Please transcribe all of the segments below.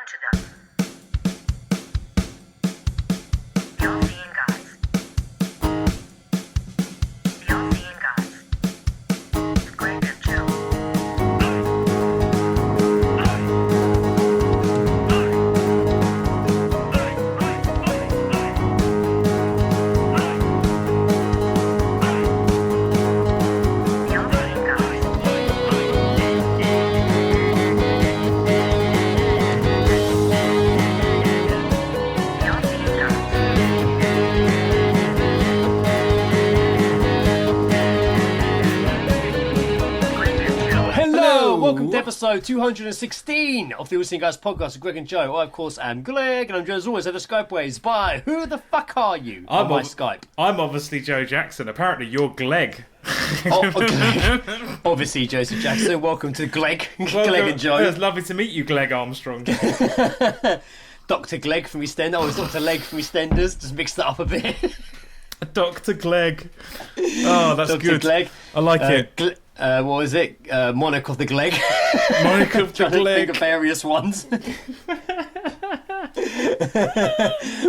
to them. The All-Seeing Guys. The All-Seeing Guys. With Greg and Joe. The All-Seeing Guys. The All-Seeing Guys. Greg and Joe. Hello, welcome to episode 216 of the All-Seeing Guys podcast with Greg and Joe. I, of course, am Greg, and I'm joined as always over Skype ways by who the fuck are you on my Skype? I'm obviously Joe Jackson. Apparently you're Gleg. Oh, okay. Obviously, Joseph Jackson. Welcome to Gleg, Gleg and Joe. It's lovely to meet you, Gleg Armstrong. Dr. Gleg from EastEnders. Oh, it's Dr. Leg from EastEnders. Just mixed that up a bit. Dr. Gleg. Oh, that's Dr. good. Gleg. I like it. What was it? Monarch of the Gleg. Monarch of the Trying to think Gleg. of various ones.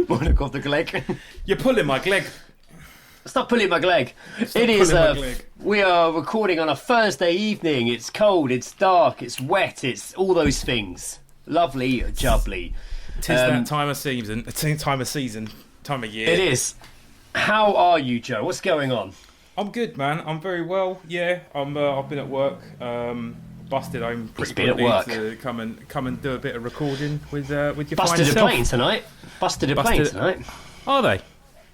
Monarch of the Gleg. You're pulling my Gleg. Stop pulling my Gleg. Stop It is. pulling my Gleg. We are recording on a Thursday evening. It's cold. It's dark. It's wet. It's all those things. Lovely, jubbly. Tis that time of season. Time of year. It is. How are you, Joe? What's going on? I'm good, man. I'm very well. Yeah, I've been at work. Busted home pretty been at quickly work. to come and do a bit of recording with your Busted fine a self. plane tonight. Busted a plane tonight. Are they?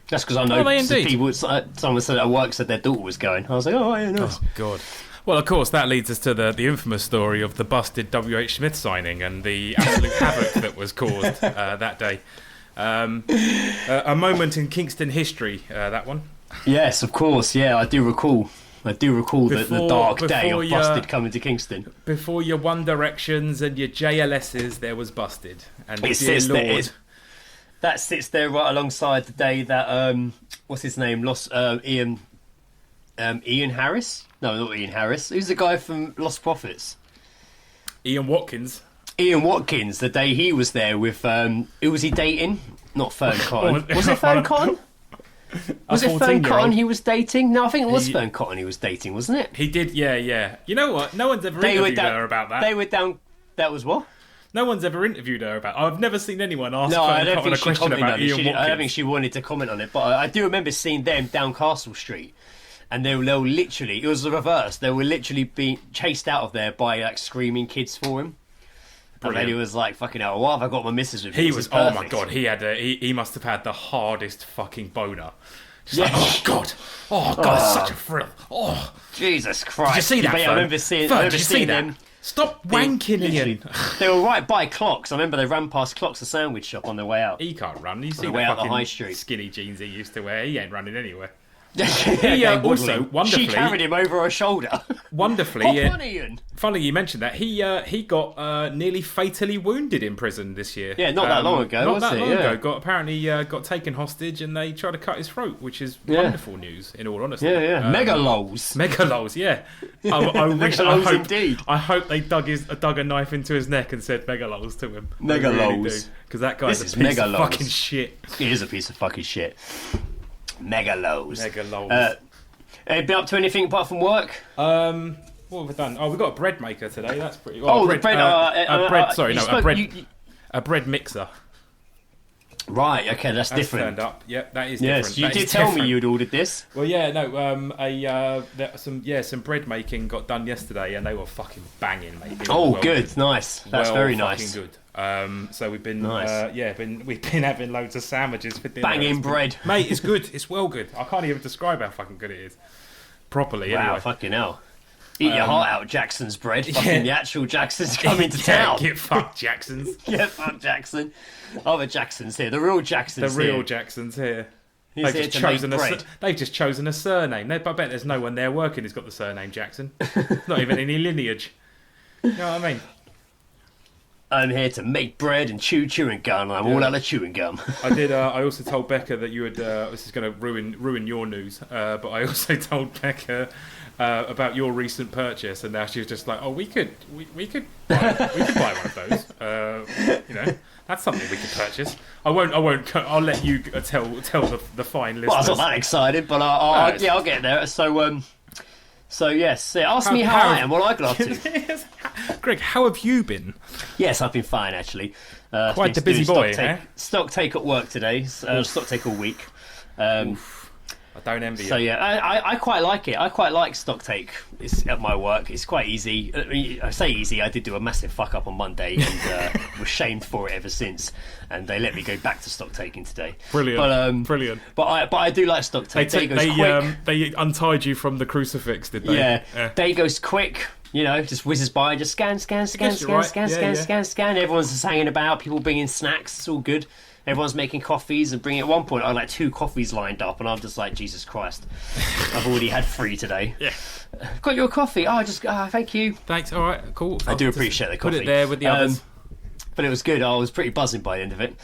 That's because I know Are they some indeed? people. Someone said at work said their daughter was going. I was like, oh, yeah, nice. Oh, God. Well, of course, that leads us to the infamous story of the busted W.H. Smith signing and the absolute havoc that was caused that day. A moment in Kingston history, that one. Yes, of course. Yeah, I do recall. The dark day before of your- Busted coming to Kingston. Before your One Directions and your JLS's, there was busted. And It dear sits Lord, there. That sits there right alongside the day that what's his name? Ian Harris? No, not Ian Harris. Who's the guy from Lost Prophets? Ian Watkins. Ian Watkins. The day he was there with who was he dating? Not Fern Cotton. Was- Was it Fern Cotton? Was it Fern 14-year-old. Cotton he was dating? No, I think it was He- Fern Cotton he was dating, wasn't it? He did, yeah. You know what? No one's ever They were interviewed down. her about that. They were down. That was what? No one's ever interviewed her about. I've never seen anyone ask No, I Fern don't Cotton think a she question commented about on it. Ian I don't Watkins. think she wanted to comment on it, but I do remember seeing them down Castle Street, and they were literally, it was the reverse. They were literally being chased out of there by like screaming kids for him. And then he was like, "Fucking hell, why have I got my missus with me? He This was. is Oh my perfect." god. He must have had the hardest fucking boner. Just Yeah. like, oh god, it's such a thrill. Oh, Jesus Christ! did you see that? But yeah, I Fern? remember seeing. Fern, I remember did you see seeing that? them. Stop wanking, Literally, Ian. They were right by Clocks. I remember they ran past Clocks, the sandwich shop, on their way out. He can't run. You see the way the out the fucking high street. skinny jeans he used to wear. He ain't running anywhere. He also, wonderfully- she carried him over her shoulder. Wonderfully, Hop on, Ian. funny you mentioned that. He got nearly fatally wounded in prison this year. Yeah, not that long ago, Not was that it? long Yeah. ago. Got taken hostage and they tried to cut his throat, which is Yeah. wonderful news. In all honesty, Yeah. Mega lows. Megalows, yeah. Megalows indeed. I hope they dug a knife into his neck and said megalows to him. Megalows. Because that guy's This is a piece of megalows. fucking shit. He is a piece of fucking shit. Mega lows. Megalows. Have you been up to anything apart from work? What have we done? Oh, we've got a bread maker today. That's pretty. Oh, the bread. Sorry, you no, spoke- a bread mixer. Right. Okay, that's That's different. turned up. Yep, that is Yes, different. you That did is tell different. me you'd ordered this. Well, yeah, no. Some bread making got done yesterday, and they were fucking banging, mate. They were Oh, well good, nice. That's well very fucking nice. good. So we've been, Nice. we've been having loads of sandwiches for dinner. Banging It's been- bread. mate. It's good. It's well good. I can't even describe how fucking good it is. Properly, Wow, anyway. fucking hell. Eat your heart out, Jackson's bread. Fucking the actual Jackson's coming to Yeah, town. get fucked, Jacksons. Yeah, fuck Jackson. Other Jackson's here. The real The Jackson's real here. Jacksons here. He's They've here just to make chosen bread. they've just chosen a surname. I bet there's no one there working who's got the surname Jackson. Not even any lineage. You know what I mean? I'm here to make bread and chew chewing gum. I'm all out of chewing gum. I did. I also told Becca that you had. This is going to ruin your news, but I also told Becca about your recent purchase, and now she was just like, "Oh, we could buy one of those. That's something we could purchase." I won't. I'll let you tell the fine listeners. Well, I'm not that excited, but I'll get there. So yes, ask me how I am. What I got up to. Greg, how have you been? Yes, I've been fine actually. Quite a busy boy, stock take at work today. Stock take all week. I don't envy you. So yeah, I quite like it. I quite like stock take. It's at my work. It's quite easy. I mean, I say easy. I did do a massive fuck up on Monday and was shamed for it ever since. And they let me go back to stock taking today. Brilliant. Brilliant. But I do like stock take. They untied you from the crucifix, did they? Yeah. Day goes quick. Just whizzes by. Just scan. Everyone's just hanging about. People bringing snacks. It's all good. Everyone's making coffees and bringing. At one point, I had like 2 coffees lined up, and I'm just like, Jesus Christ, I've already had 3 today. Yeah, got you a coffee. Thank you. Thanks. All right, cool. I do appreciate the coffee. Put it there with the others. But it was good. I was pretty buzzing by the end of it.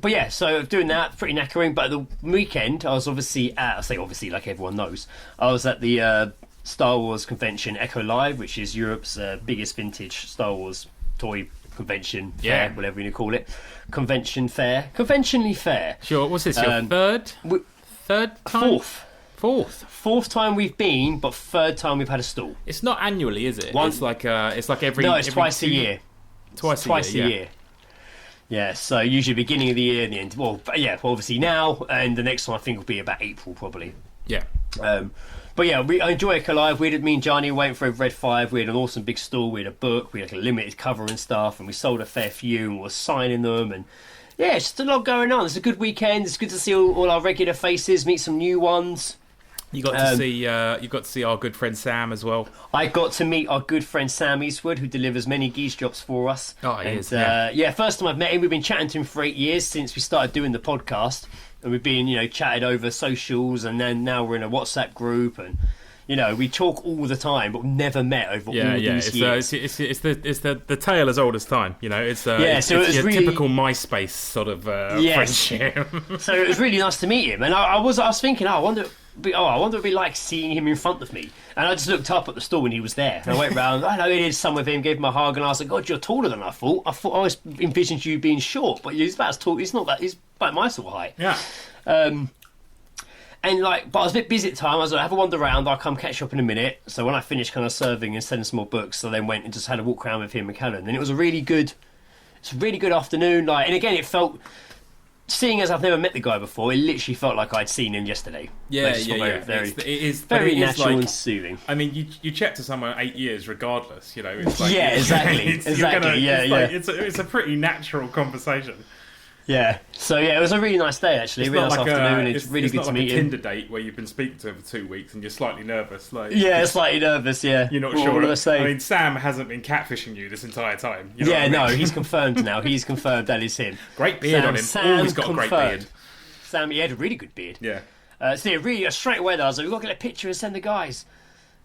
But yeah, so doing that, pretty knackering. But the weekend, I was obviously like everyone knows, I was at the Star Wars convention, Echo Live, which is Europe's biggest vintage Star Wars toy convention fair, whatever you call it. Conventionally fair. Sure. What's this? Your third time? Fourth time we've been, but third time we've had a stall. It's not annually, is it? It's like every. No, it's twice a year. Twice a year. Yeah, so usually beginning of the year and the end. Well, obviously now, and the next one I think will be about April probably. Yeah. But yeah, I enjoy Echo Live. Me and Johnny went for a Red 5. We had an awesome big stall. We had a book. We had like a limited cover and stuff. And we sold a fair few and we were signing them. And yeah, it's just a lot going on. It's a good weekend. It's good to see all our regular faces, meet some new ones. You got to see our good friend Sam as well. I got to meet our good friend Sam Eastwood, who delivers many Geezedrops for us. Oh, he is. First time I've met him. We've been chatting to him for 8 years since we started doing the podcast. And we've been, chatted over socials, and then now we're in a WhatsApp group, and we talk all the time, but never met over all these years. It's the tale as old as time. It's so it was really typical MySpace sort of friendship. So it was really nice to meet him, and I was thinking, I wonder what it'd be like seeing him in front of me. And I just looked up at the stall and he was there. And I went round, I did some with him, gave him a hug, and I was like, God, you're taller than I thought. I always envisioned you being short, but he's about as tall. He's not that. He's about my sort of height. Yeah. But I was a bit busy at the time. I was like, have a wander around. I'll come catch you up in a minute. So when I finished kind of serving and sending some more books, I then went and just had a walk around with him and Callum. And it was a really good afternoon. And again, it felt, seeing as I've never met the guy before, it literally felt like I'd seen him yesterday. It is very natural and soothing. I mean, you chat to someone 8 years regardless, It's like, exactly. It's a pretty natural conversation. Yeah. So yeah, it was a really nice day actually. Really nice afternoon. It's really good to meet him. It's not like a Tinder date where you've been speaking to him for 2 weeks and you're slightly nervous. Slightly nervous. Yeah. You're not sure. What did I say? I mean, Sam hasn't been catfishing you this entire time. He's confirmed now. He's confirmed that is him. Great beard on him. Always got a great beard. Sam, he had a really good beard. Yeah. Straight away, I was like, we've got to get a picture and send the guys.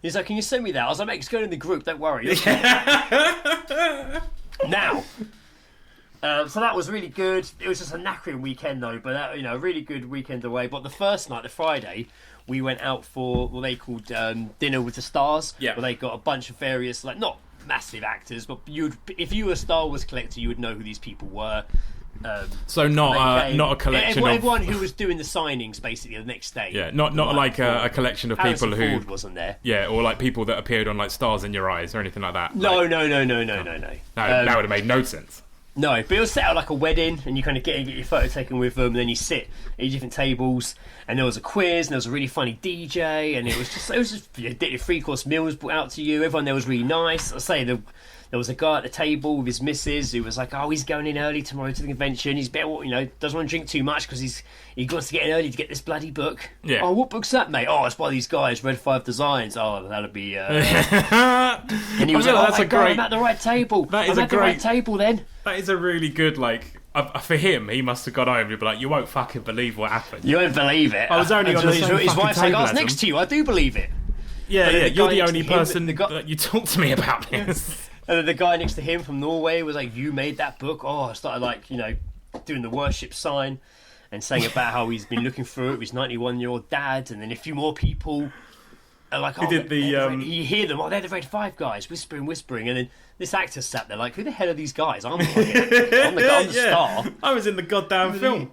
He's like, can you send me that? I was like, mate, it's going in the group. Don't worry. Now. So that was really good. It was just a knackering weekend though, but a really good weekend away. But the first night, the Friday, we went out for what they called Dinner with the Stars. Yeah. Where they got a bunch of various, not massive actors, but if you were a Star Wars collector, you would know who these people were. So not a collection of everyone who was doing the signings basically the next day. Yeah, not like a collection of Harrison people who Ford wasn't there. Yeah, or like people that appeared on like Stars in Your Eyes or anything like that. No. That would have made no sense. No, but it was set out like a wedding, and you kind of get your photo taken with them, and then you sit at different tables, and there was a quiz, and there was a really funny DJ, and it was just 3-course meals brought out to you. Everyone there was really nice. I say there was a guy at the table with his missus who was like, he's going in early tomorrow to the convention. He's better, doesn't want to drink too much because he wants to get in early to get this bloody book. Yeah. Oh, what book's that, mate? Oh, it's by these guys, Red 5 Designs. Oh, that'll be. And he was I'm at the right table. I'm at the right table then. That is a really good for him. He must have got home and be like, "You won't fucking believe what happened." You won't believe it. I was only on the same his wife's table like, I was as next to you. I do believe it. Yeah. You're the only person that you talk to me about this. And then the guy next to him from Norway was like, "You made that book?" Oh, I started like, doing the worship sign and saying about how he's been looking through it with his 91-year-old dad, and then a few more people are like, "Oh, you hear them? Oh, they're the Red Five guys, whispering." And then this actor sat there like, "Who the hell are these guys? I'm the star. I was in the goddamn film.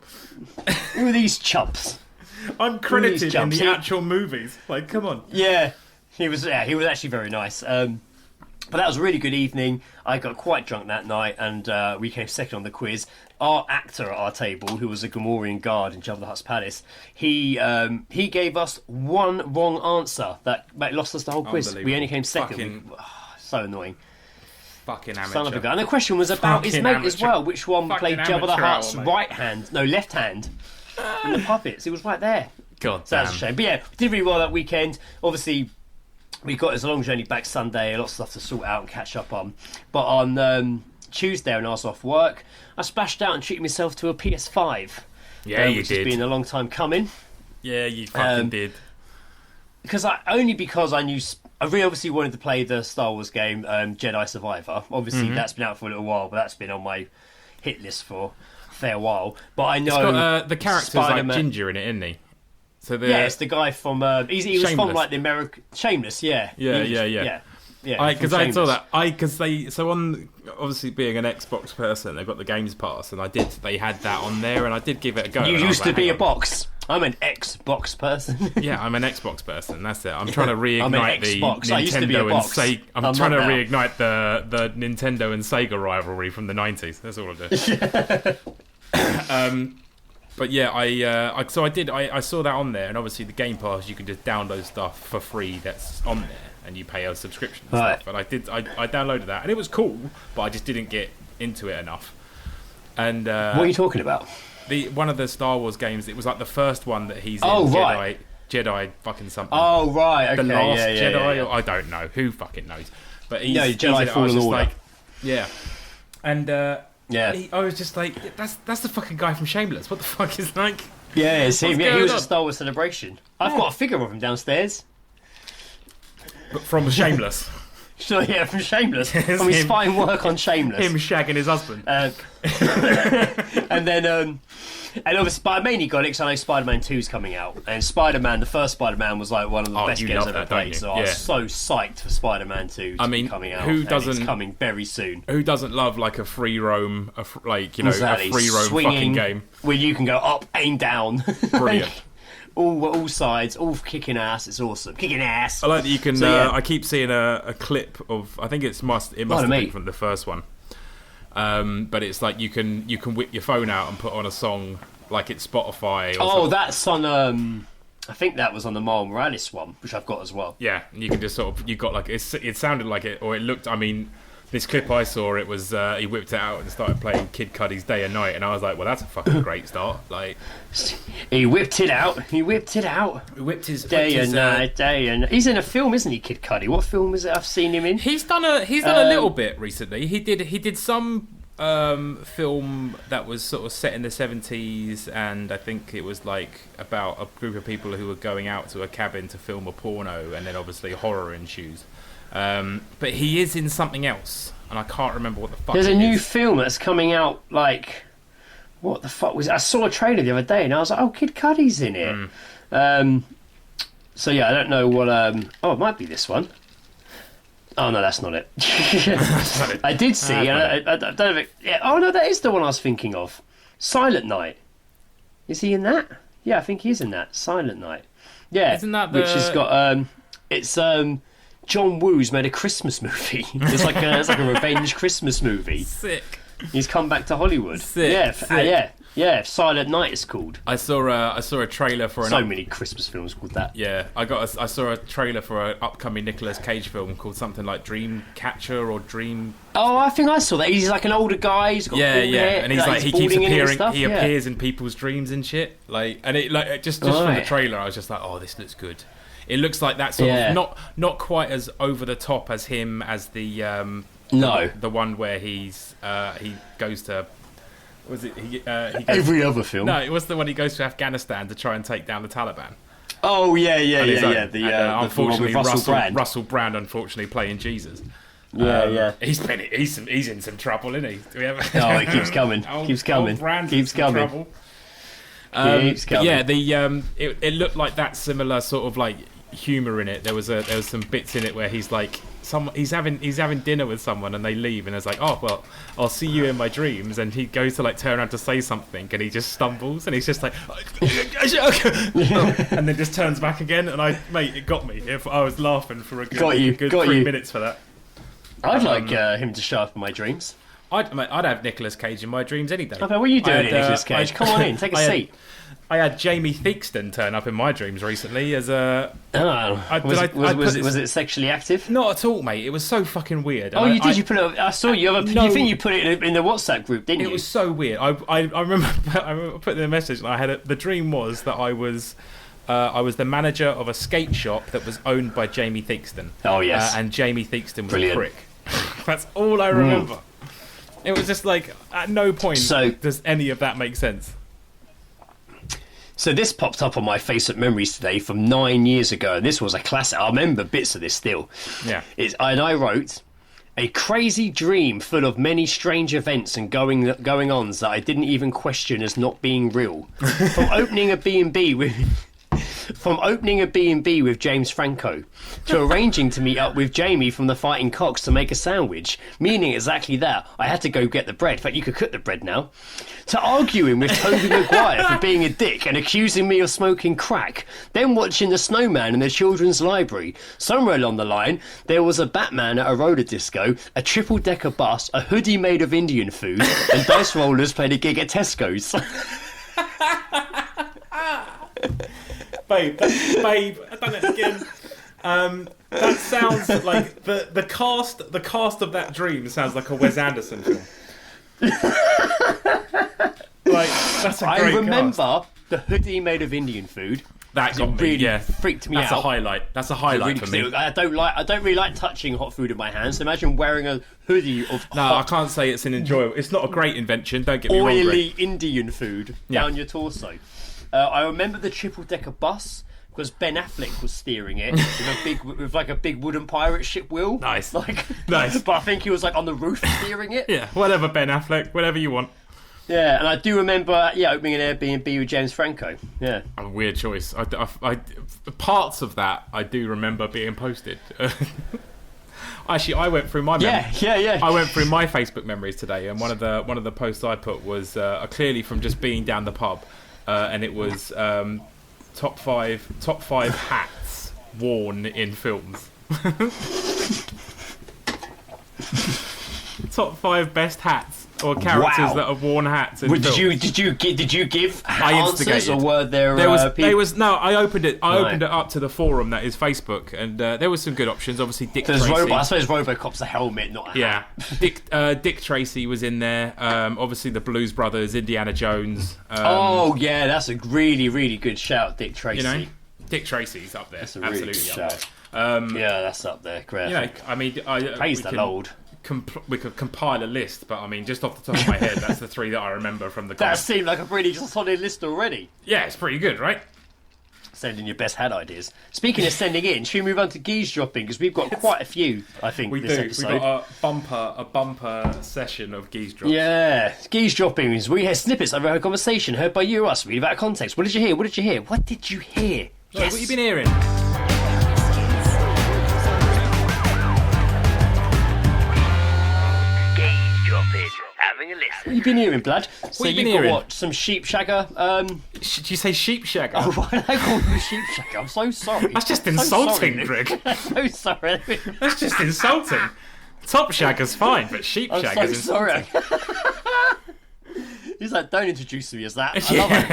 Who are these chumps?" I'm credited in the actual movies. Like, come on. Yeah, he was actually very nice. But that was a really good evening. I got quite drunk that night, and we came second on the quiz. Our actor at our table, who was a Gamorrean guard in Jabba the Hutt's palace, he gave us one wrong answer that lost us the whole quiz. We only came second. So annoying. Fucking amateur. Son of a gun. And the question was about his mate as well. Which one played Jabba the Hutt's left hand in the puppets? It was right there. God so damn. That's a shame. But yeah, we did really well that weekend. Obviously, we got as a long journey back Sunday, lots of stuff to sort out and catch up on. But on Tuesday, when I was off work, I splashed out and treated myself to a PS5. Yeah, you which did. has been a long time coming. Yeah, you fucking did. Because I knew I really obviously wanted to play the Star Wars game Jedi Survivor. Obviously, that's been out for a little while, but that's been on my hit list for a fair while. But I know it's got, the character's Spider-Man... like Ginger in it, isn't he? So it's the guy from he was from like the American Shameless, yeah. Yeah. Because I saw that. On obviously being an Xbox person, they've got the Games Pass, and they had that on there, and I did give it a go. You used to be a box. I'm an Xbox person. Yeah, I'm an Xbox person. That's it. I'm trying to reignite the Xbox. I used to be a Nintendo and box. Sega. I'm trying to reignite the Nintendo and Sega rivalry from the 90s. That's all I'm doing. But yeah, I saw that on there, and obviously the Game Pass, you can just download stuff for free that's on there, and you pay a subscription and stuff. And I downloaded that, and it was cool, but I just didn't get into it enough. And what are you talking about? One of the Star Wars games. It was like the first one that he's in. Jedi fucking something. Oh right, okay, the Last Jedi. Yeah. Or, I don't know. Who fucking knows? But he's Jedi Fallen Order. Like, yeah, and yeah. I was just like, that's the fucking guy from Shameless. What the fuck is like? Yeah, it's him. Yeah, he was on? at Star Wars Celebration. I've got a figure of him downstairs. But from Shameless. So yeah, from Shameless. From his fine work on Shameless. Him shagging his husband. And then, and obviously, but I mainly got it because I know Spider-Man 2 is coming out. And Spider-Man, the first Spider-Man, was like one of the best games I've ever played. So I was so psyched for Spider-Man 2 to be coming out. It's coming very soon. Who doesn't love like a free roam, a free roam Swinging, fucking game where you can go up, aim down. Brilliant. all sides, all kicking ass. It's awesome. Kicking ass. I like that you can. I keep seeing a clip of. I think it must have been from the first one. But it's like you can whip your phone out and put on a song like it's Spotify. Or something. That's on. I think that was on the Miles Morales one, which I've got as well. Yeah, and you can just sort of you got like it sounded like it, or it looked. I mean, this clip I saw, it was he whipped it out and started playing Kid Cudi's Day and Night, and I was like, well, that's a fucking great start. Like, he whipped it out. He whipped his Day and Night. He's in a film, isn't he, Kid Cudi? What film is it I've seen him in? He's done a little bit recently. He did some film that was sort of set in the 70s, and I think it was like about a group of people who were going out to a cabin to film a porno, and then obviously horror ensues. But he is in something else, and I can't remember what the fuck. There's a new film that's coming out. Like, what the fuck was it? I saw a trailer the other day, and I was like, "Oh, Kid Cudi's in it." So yeah, I don't know what. Oh, it might be this one. Oh no, that's not it. I did see. I don't know if it, yeah. Oh no, that is the one I was thinking of. Silent Night. Is he in that? Yeah, I think he's in that. Silent Night. Yeah, isn't that which has got it's John Woo's made a Christmas movie. It's like a revenge Christmas movie. Sick. He's come back to Hollywood. Sick. Yeah. Silent Night is called. I saw a trailer for many Christmas films called that. Yeah, I saw a trailer for an upcoming Nicolas Cage film called something like Dream Catcher or Dream. Oh, I think I saw that. He's like an older guy. He's got hair, and he's like he keeps appearing. Stuff, he appears in people's dreams and shit. Like, and it like just from the trailer, I was just like, oh, this looks good. It looks like that sort of not quite as over the top as him as the the one where he goes to. Was it he goes, every other film? No, it was the one he goes to Afghanistan to try and take down the Taliban. Oh yeah. Unfortunately, Russell Brand unfortunately playing Jesus. Yeah. He's in some trouble, isn't he? Do we have... Oh, it keeps coming. Keeps coming. Keeps coming. Keeps coming. Yeah, it looked like that similar sort of like humour in it. There was some bits in it where he's like he's having dinner with someone and they leave and it's like, oh well, I'll see you in my dreams, and he goes to like turn around to say something and he just stumbles and he's just like and then just turns back again, and it got me. If I was laughing for a good 3 minutes for that. I'd like him to show up in my dreams. I'd have Nicolas Cage in my dreams any day. Okay, what are you doing, Nicolas Cage? Come on in, take a seat. I had Jamie Theakston turn up in my dreams recently as a... Was it sexually active? Not at all, mate. It was so fucking weird. Oh, you did? You put it... I saw you. You think you put it in the WhatsApp group, didn't you? It was so weird. I remember putting in a message, and the dream was that I was the manager of a skate shop that was owned by Jamie Theakston. Oh, yes. And Jamie Theakston was Brilliant. a prick. That's all I remember. It was just like, at no point does any of that make sense. So this popped up on my Facebook memories today from 9 years ago, and this was a classic. I remember bits of this still. Yeah. And I wrote, a crazy dream full of many strange events and going-ons that I didn't even question as not being real. From opening a B&B with James Franco, to arranging to meet up with Jamie from the Fighting Cocks to make a sandwich, meaning exactly that. I had to go get the bread. In fact, you could cook the bread now. To arguing with Tobey Maguire for being a dick and accusing me of smoking crack. Then watching The Snowman in the children's library. Somewhere along the line, there was a Batman at a roller disco, a triple-decker bus, a hoodie made of Indian food, and dice rollers played a gig at Tesco's. Babe, I've done it again. That sounds like the cast of that dream sounds like a Wes Anderson film. Like, that's a great I remember cast. the hoodie made of Indian food. That got me, really yeah. freaked me That's out. a highlight. That's a highlight for me. I don't really like touching hot food in my hands. So imagine wearing a hoodie of I can't say it's an enjoyable. It's not a great invention. Don't get me wrong. oily Indian food down your torso. I remember the triple-decker bus because Ben Affleck was steering it with a big wooden pirate ship wheel. Nice, nice. But I think he was like on the roof steering it. Yeah, whatever, Ben Affleck, whatever you want. Yeah, and I do remember opening an Airbnb with James Franco. Yeah, a weird choice. I parts of that I do remember being posted. Actually, I went through my I went through my Facebook memories today, and one of the posts I put was clearly from just being down the pub, and it was top five hats worn in films. Top 5 best hats or characters that have worn hats in films. Did you give I answers, instigated. or were there no, I opened it up to the forum that is Facebook, and there was some good options. Obviously, Dick Tracy. I suppose RoboCop's a helmet, not a hat. Yeah. Dick Tracy was in there. Obviously, the Blues Brothers, Indiana Jones. That's a really, really good shout, Dick Tracy. You know, Dick Tracy's up there. That's a really absolutely good up shout. there. That's up there. Correct. You know, I mean, praise the Lord. We could compile a list, but I mean, just off the top of my head, that's the 3 that I remember from the That comics. seemed like a pretty solid list already. Yeah, it's pretty good, right? Send in your best hat ideas. Speaking of sending in, should we move on to Geezedropping? Because we've got quite a few, I think, We this do. episode. We've got a bumper session of Geezedrops. Yeah, Geezedroppings. We hear snippets of a conversation heard by you or us. Read about context. What did you hear? What did you hear? What did you hear? Right, what have you been hearing? Having a listen. What have you been hearing, blood? So you been you've got hearing? what? Some sheep shagger? Did you say sheep shagger? Oh, why did I call you sheep shagger? I'm so sorry. That's just I'm insulting, so sorry, Greg. I'm so sorry. That's just insulting. Top shagger's fine, but sheep I'm shagger's so insulting. sorry. He's like, don't introduce me as that. I love it.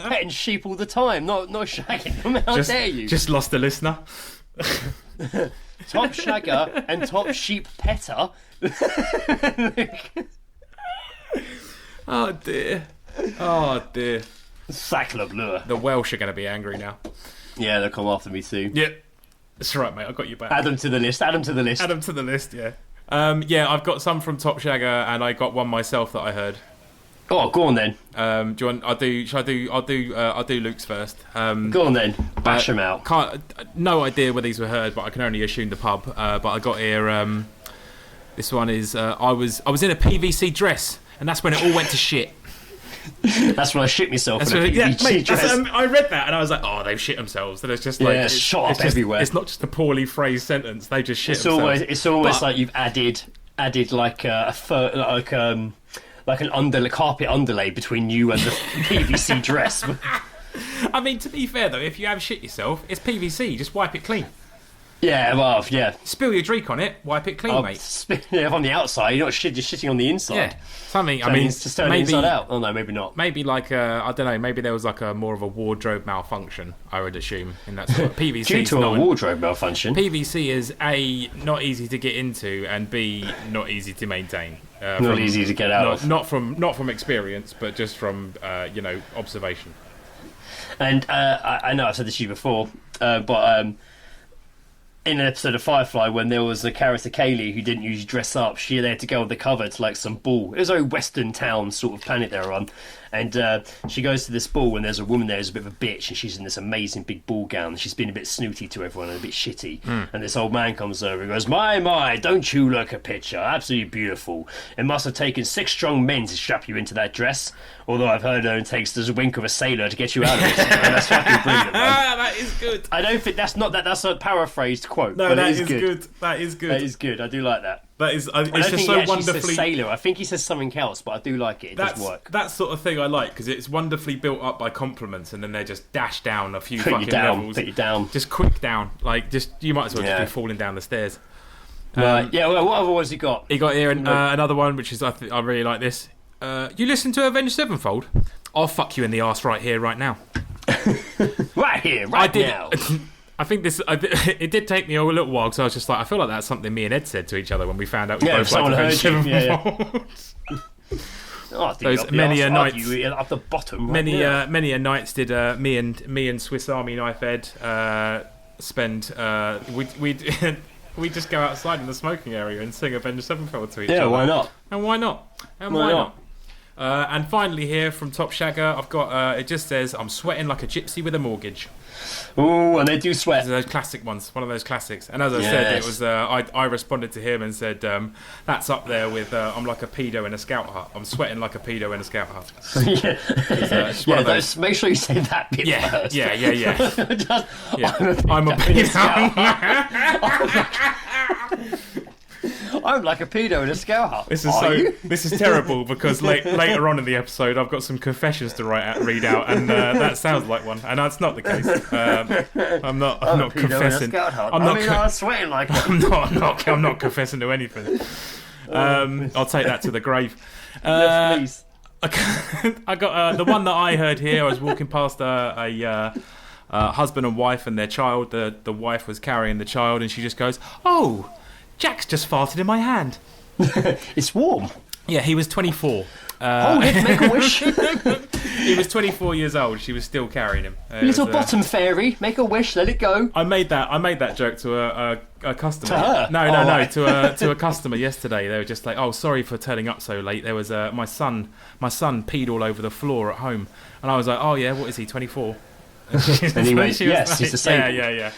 Petting sheep all the time, not shagging them. How dare you? Just lost a listener. Top shagger and top sheep petter. Oh dear. Oh dear. Sacre bleu. The Welsh are going to be angry now. Yeah, they'll come after me too. Yep. That's right, mate. I got you back. Add them to the list. Add them to the list. Add them to the list, yeah. Yeah, I've got some from Top Shagger, and I got one myself that I heard. Oh, go on then. Do you want? I'll do Luke's first. Go on then. Bash them out. No idea where these were heard, but I can only assume the pub. But I got here. This one is. I was in a PVC dress, and that's when it all went to shit. That's when I shit myself. I read that and I was like, "Oh, they've shit themselves." And it's just like shot up everywhere. It's not just a poorly phrased sentence; they just shit themselves. It's almost like you've added like a fur, like an carpet underlay between you and the PVC dress. I mean, to be fair though, if you have shit yourself, it's PVC. Just wipe it clean. Yeah, well, yeah. Spill your drink on it, wipe it clean, mate. On the outside, you're not just shitting on the inside. Yeah, something. So just turn it inside out. Oh no, maybe not. Maybe like I don't know. Maybe there was like a more of a wardrobe malfunction. I would assume in that sort of PVC. Due to a wardrobe malfunction. PVC is A, not easy to get into, and B, not easy to maintain. Not easy to get out of. Not from experience, but just from observation. And I know I've said this to you before, but in an episode of Firefly, when there was a character Kaylee who didn't usually dress up, she had to go on the cover to like some ball. It was a western town sort of planet they're on, and she goes to this ball and there's a woman there who's a bit of a bitch, and she's in this amazing big ball gown. She's been a bit snooty to everyone and a bit shitty. And this old man comes over and goes, "My, don't you look a picture? Absolutely beautiful. It must have taken 6 strong men to strap you into that dress. Although I've heard it only takes the wink of a sailor to get you out of it." And that's fucking brilliant, man. That is good. I don't think that's a paraphrased quote. No, but that is is good. That is good. That is good. I do like that. That is. I don't It's think just he so actually wonderfully. says sailor. I think he says something else, but I do like it. It does work. That sort of thing I like because it's wonderfully built up by compliments, and then they're just dashed down a few Put fucking you down. levels. Put you down. Just quick down. Like you might as well just be falling down the stairs. Right. Yeah. Well, what other ones you got? He got here another one, which is I really like this. You listen to Avenged Sevenfold? I'll fuck you in the arse right here, right now. Right here, right now. I think this. It did take me a little while because I was just like, I feel like that's something me and Ed said to each other when we found out we both liked Avenged Sevenfold. Those many a nights at the bottom. Many a nights did me and Swiss Army Knife Ed spend. We just go outside in the smoking area and sing Avenged Sevenfold to each other. Yeah, why not? And why not? And why not? And finally here from Top Shagger, I've got, it just says, "I'm sweating like a gypsy with a mortgage." Ooh, and they do sweat. Those classic ones, one of those classics. And as I said, it was I responded to him and said, that's up there with I'm like a pedo in a scout hut. I'm sweating like a pedo in a scout hut. Make sure you say that bit first. Yeah. I'm a pedo. I'm like a pedo in a scout hut. This is terrible because later on in the episode I've got some confessions to read out, and that sounds like one, and that's not the case. I'm not confessing. I'm sweating like I'm not confessing to anything. I'll take that to the grave. Yes, please. I got the one that I heard here. I was walking past a husband and wife and their child. The wife was carrying the child, and she just goes, "Oh, Jack's just farted in my hand." It's warm. Yeah, he was 24. Hold it, make a wish. He was 24 years old. She was still carrying him. Little bottom fairy, make a wish, let it go. I made that joke to a customer. To her? No, to a customer yesterday. They were just like, "Oh, sorry for turning up so late. There was my son peed all over the floor at home," and I was like, "Oh yeah, what is he? 24?" And he went, "Yes, he's disabled." Yeah.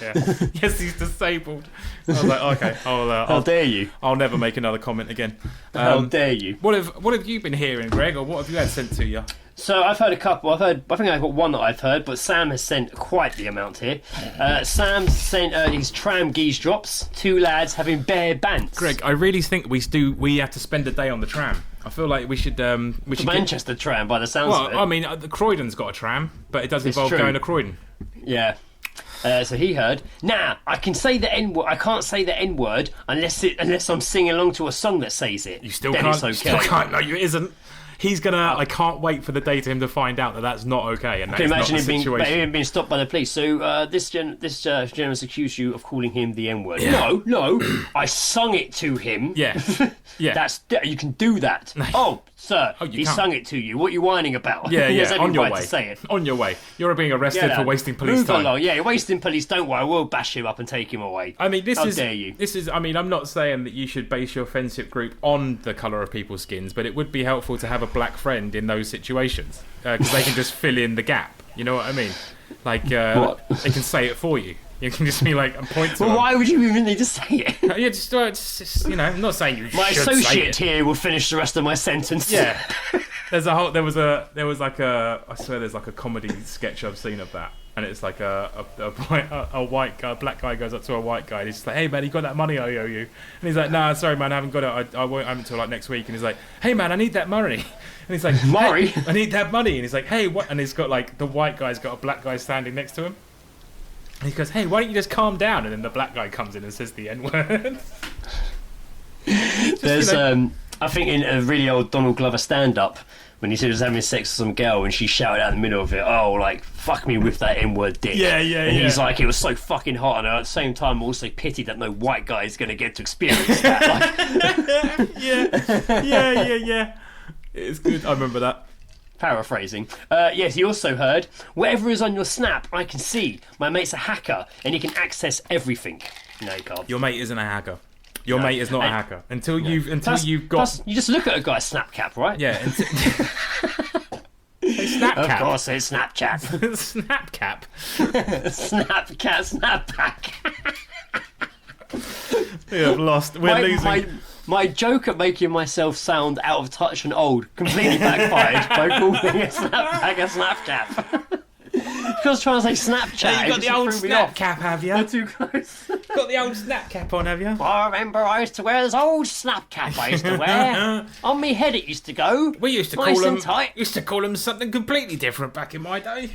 Yes, he's disabled. I was like, "Okay, how dare you? I'll never make another comment again." How dare you? What have you been hearing, Greg, or what have you had sent to you? So I've heard a couple. I think I've got one that I've heard, but Sam has sent quite the amount here. Sam sent his tram Geezedrops. 2 lads having bare bants. Greg, I really think we have to spend a day on the tram. I feel like we should. The Manchester tram, by the sounds of it. I mean, the Croydon's got a tram, but it does involve going to Croydon. Yeah. So he heard. Now I can say the N word. I can't say the N word unless I'm singing along to a song that says it. You still can't. Okay. You still can't. No, you isn't. He's gonna. I can't wait for the day to him to find out that that's not okay. And I can imagine him being stopped by the police. So this gentleman's accused you of calling him the N word. Yeah. No, I sung it to him. Yeah. You can do that. Oh, sir, he sung it to you. What are you whining about? Yeah. He has every on your right way. to say it. On your way. You're being arrested for wasting police time. Along. Yeah, you're wasting police. Don't worry, we'll bash him up and take him away. I mean, How dare you? This is. I mean, I'm not saying that you should base your friendship group on the colour of people's skins, but it would be helpful to have a black friend in those situations because they can just fill in the gap. You know what I mean? Like they can say it for you. You can just be like and point to. Well, them. Why would you even need to say it? Yeah, just you know, I'm not saying you My should associate say it. here will finish the rest of my sentence. Yeah. There was like I swear there's like a comedy sketch I've seen of that. And it's like a white guy, a black guy goes up to a white guy and he's just like, hey man, you got that money I owe you? And he's like, nah, sorry man, I haven't got it, I won't have it until like next week. And he's like, hey man, I need that money. And he's like, Murray? hey, I need that money. And he's like, hey, what? And he's got like, the white guy's got a black guy standing next to him. And he goes, hey, why don't you just calm down? And then the black guy comes in and says the N-word. There's, I think in a really old Donald Glover stand-up, when he was having sex with some girl and she shouted out in the middle of it, oh, like, fuck me with that N-word dick. And he's like, it was so fucking hot, and at the same time also pity that no white guy is going to get to experience that. Like, yeah. It's good. I remember that. paraphrasing. Yes, he also heard, whatever is on your Snap, I can see. My mate's a hacker, and he can access everything. No, you can't. Your mate isn't a hacker. Your mate is not a hacker. Until you've got... Plus, you just look at a guy's Snap cap, right? Yeah. Snap Of cap. course, it's Snapchat. Snap cap. Snapcat, Snapback. We have lost. We're losing. My joke at making myself sound out of touch and old completely backfired by calling a Snapback a Snapcap. Because I was trying to say Snapchat. You got the old snap cap, have you? They're too close. Got the old snap cap on, have you? I remember I used to wear this old snap cap I used to wear. On me head it used to go. We used to nice call them. and tight. Used to call them something completely different back in my day.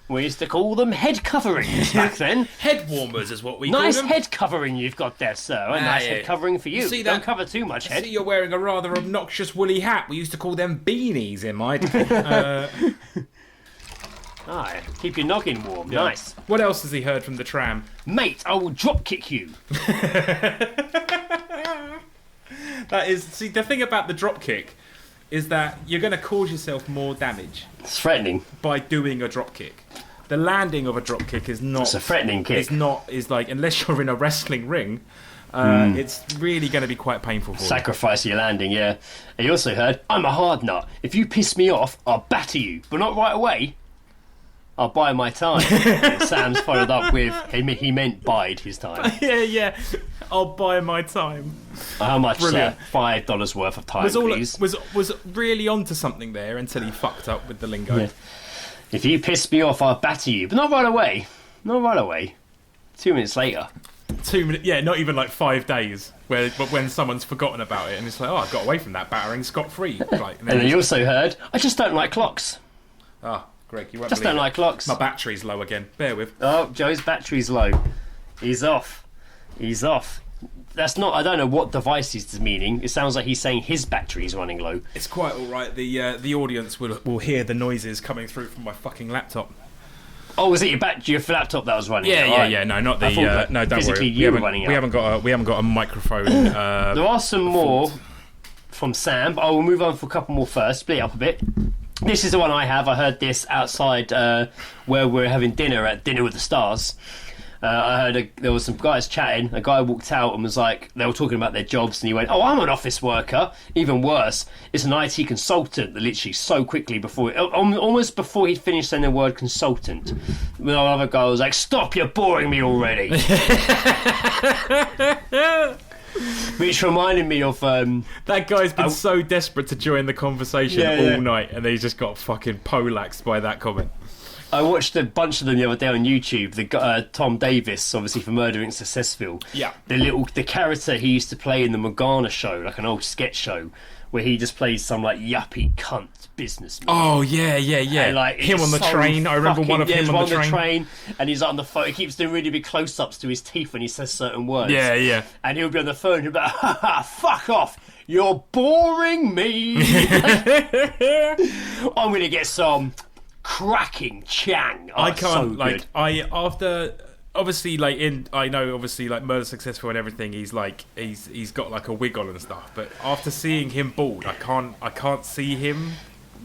We used to call them head coverings back then. Head warmers is what we call Nice them. head covering you've got there, sir. A nice head covering for you. See Don't that? cover too much I head. see you're wearing a rather obnoxious woolly hat. We used to call them beanies in my day. Aye, keep your noggin warm. Nice. What else has he heard from the tram? Mate, I will drop kick you. That is, see, the thing about the drop kick is that you're going to cause yourself more damage It's threatening. by doing a drop kick. The landing of a drop kick is not. It's a threatening kick. Is like, unless you're in a wrestling ring, it's really going to be quite painful for you. Sacrifice your landing, yeah. He also heard, I'm a hard nut. If you piss me off, I'll batter you. But not right away. I'll buy my time. And Sam's followed up with, he meant bide his time. Yeah. I'll buy my time. How much? Brilliant. $5 worth of time, please. Was really onto something there until he fucked up with the lingo. Yeah. If you piss me off, I'll batter you. But not right away. Not right away. 2 minutes later. 2 minutes, yeah, not even like 5 days. But when someone's forgotten about it and it's like, oh, I got away from that battering scot-free. Like, And then he also heard, I just don't like clocks. Oh, Greg, you won't Just believe don't it. like clocks. My battery's low again. Bear with. Oh, Joe's battery's low. He's off. That's not, I don't know what device he's meaning. It sounds like he's saying his battery's running low. It's quite all right. The audience will hear the noises coming through from my fucking laptop. Oh, was it your laptop that was running? Yeah. No, not the. I thought that No, don't physically worry. you were running we out. haven't got a microphone. There are some more from Sam, but I will move on for a couple more first. Split it up a bit. This is the one I have. I heard this outside where we're having dinner at Dinner with the Stars. I heard there was some guys chatting. A guy walked out and was like, they were talking about their jobs, and he went, "Oh, I'm an office worker." Even worse, it's an IT consultant. That literally so quickly almost before he'd finished saying the word consultant, another guy was like, "Stop! You're boring me already." Which reminded me of that guy's been so desperate to join the conversation all night, and he just got fucking poleaxed by that comment. I watched a bunch of them the other day on YouTube. The Tom Davis, obviously for Murdering Successful. Yeah. The character he used to play in the Morgana show, like an old sketch show, where he just plays some like yuppie cunt businessman. Oh yeah. And, like, Him on the so train. I remember one of him on the train. And he's like on the phone. He keeps doing really big close-ups to his teeth when he says certain words. Yeah. And he'll be on the phone. He'll be like, "Ha ha, fuck off! You're boring me. I'm gonna get some cracking chang." Oh, I can't so good. after obviously I know obviously like Murder Successful and everything, he's got like a wig on and stuff, but after seeing him bald, I can't see him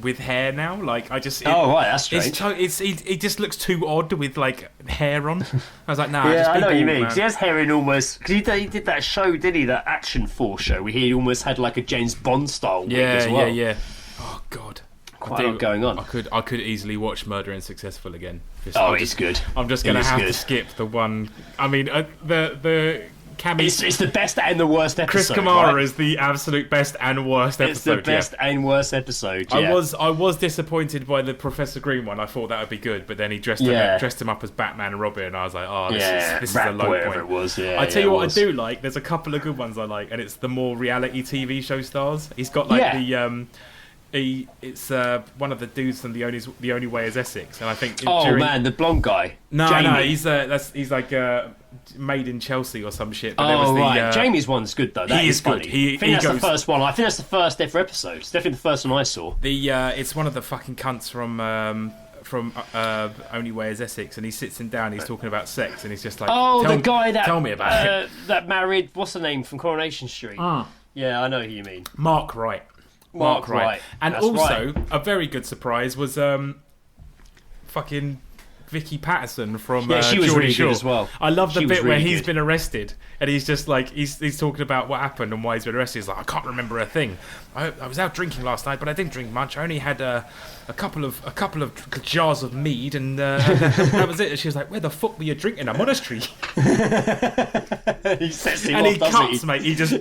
with hair now. Like I just right, that's strange. It just looks too odd with like hair on. I was like, nah. Yeah, just be I know what you bald, mean. man. 'Cause he has hair in almost. Because he did that show, didn't he? That Action Force show where he almost had like a James Bond style wig as well. Yeah. Oh God. Quite a lot going on. I could easily watch Murder and Successful again. It's good. I'm just going to have to skip the one. I mean, the Cammy. It's the best and the worst episode. Chris Kamara right? is the absolute best and worst episode. It's the best and worst episode. Yeah. I was disappointed by the Professor Green one. I thought that would be good, but then he dressed him up as Batman and Robin, and I was like, oh, this is a low point. It was. Yeah, I tell you what, I do like. There's a couple of good ones I like, and it's the more reality TV show stars. He's got like it's one of the dudes from the only way is Essex, and I think. The blonde guy. No, Jamie. He's like made in Chelsea or some shit. But Jamie's one's good though. That is good. Funny. I think that's the first one. I think that's the first ever episode. It's definitely the first one I saw. It's one of the fucking cunts from Only Way is Essex, and he sits him down. He's talking about sex, and he's just like, tell me about it. That married. What's the name from Coronation Street? Yeah, I know who you mean. Mark Wright. Mark Wright. And that's also, a very good surprise was fucking Vicky Patterson from she was Geordie really Shore good as well. I love the bit really where he's good. been arrested, and he's just like he's talking about what happened and why he's been arrested. He's like, I can't remember a thing. I was out drinking last night, but I didn't drink much. I only had a couple of jars of mead, and that was it. And she was like, where the fuck were you drinking? A monastery. He sets him and off, he doesn't cuts, he? mate. He just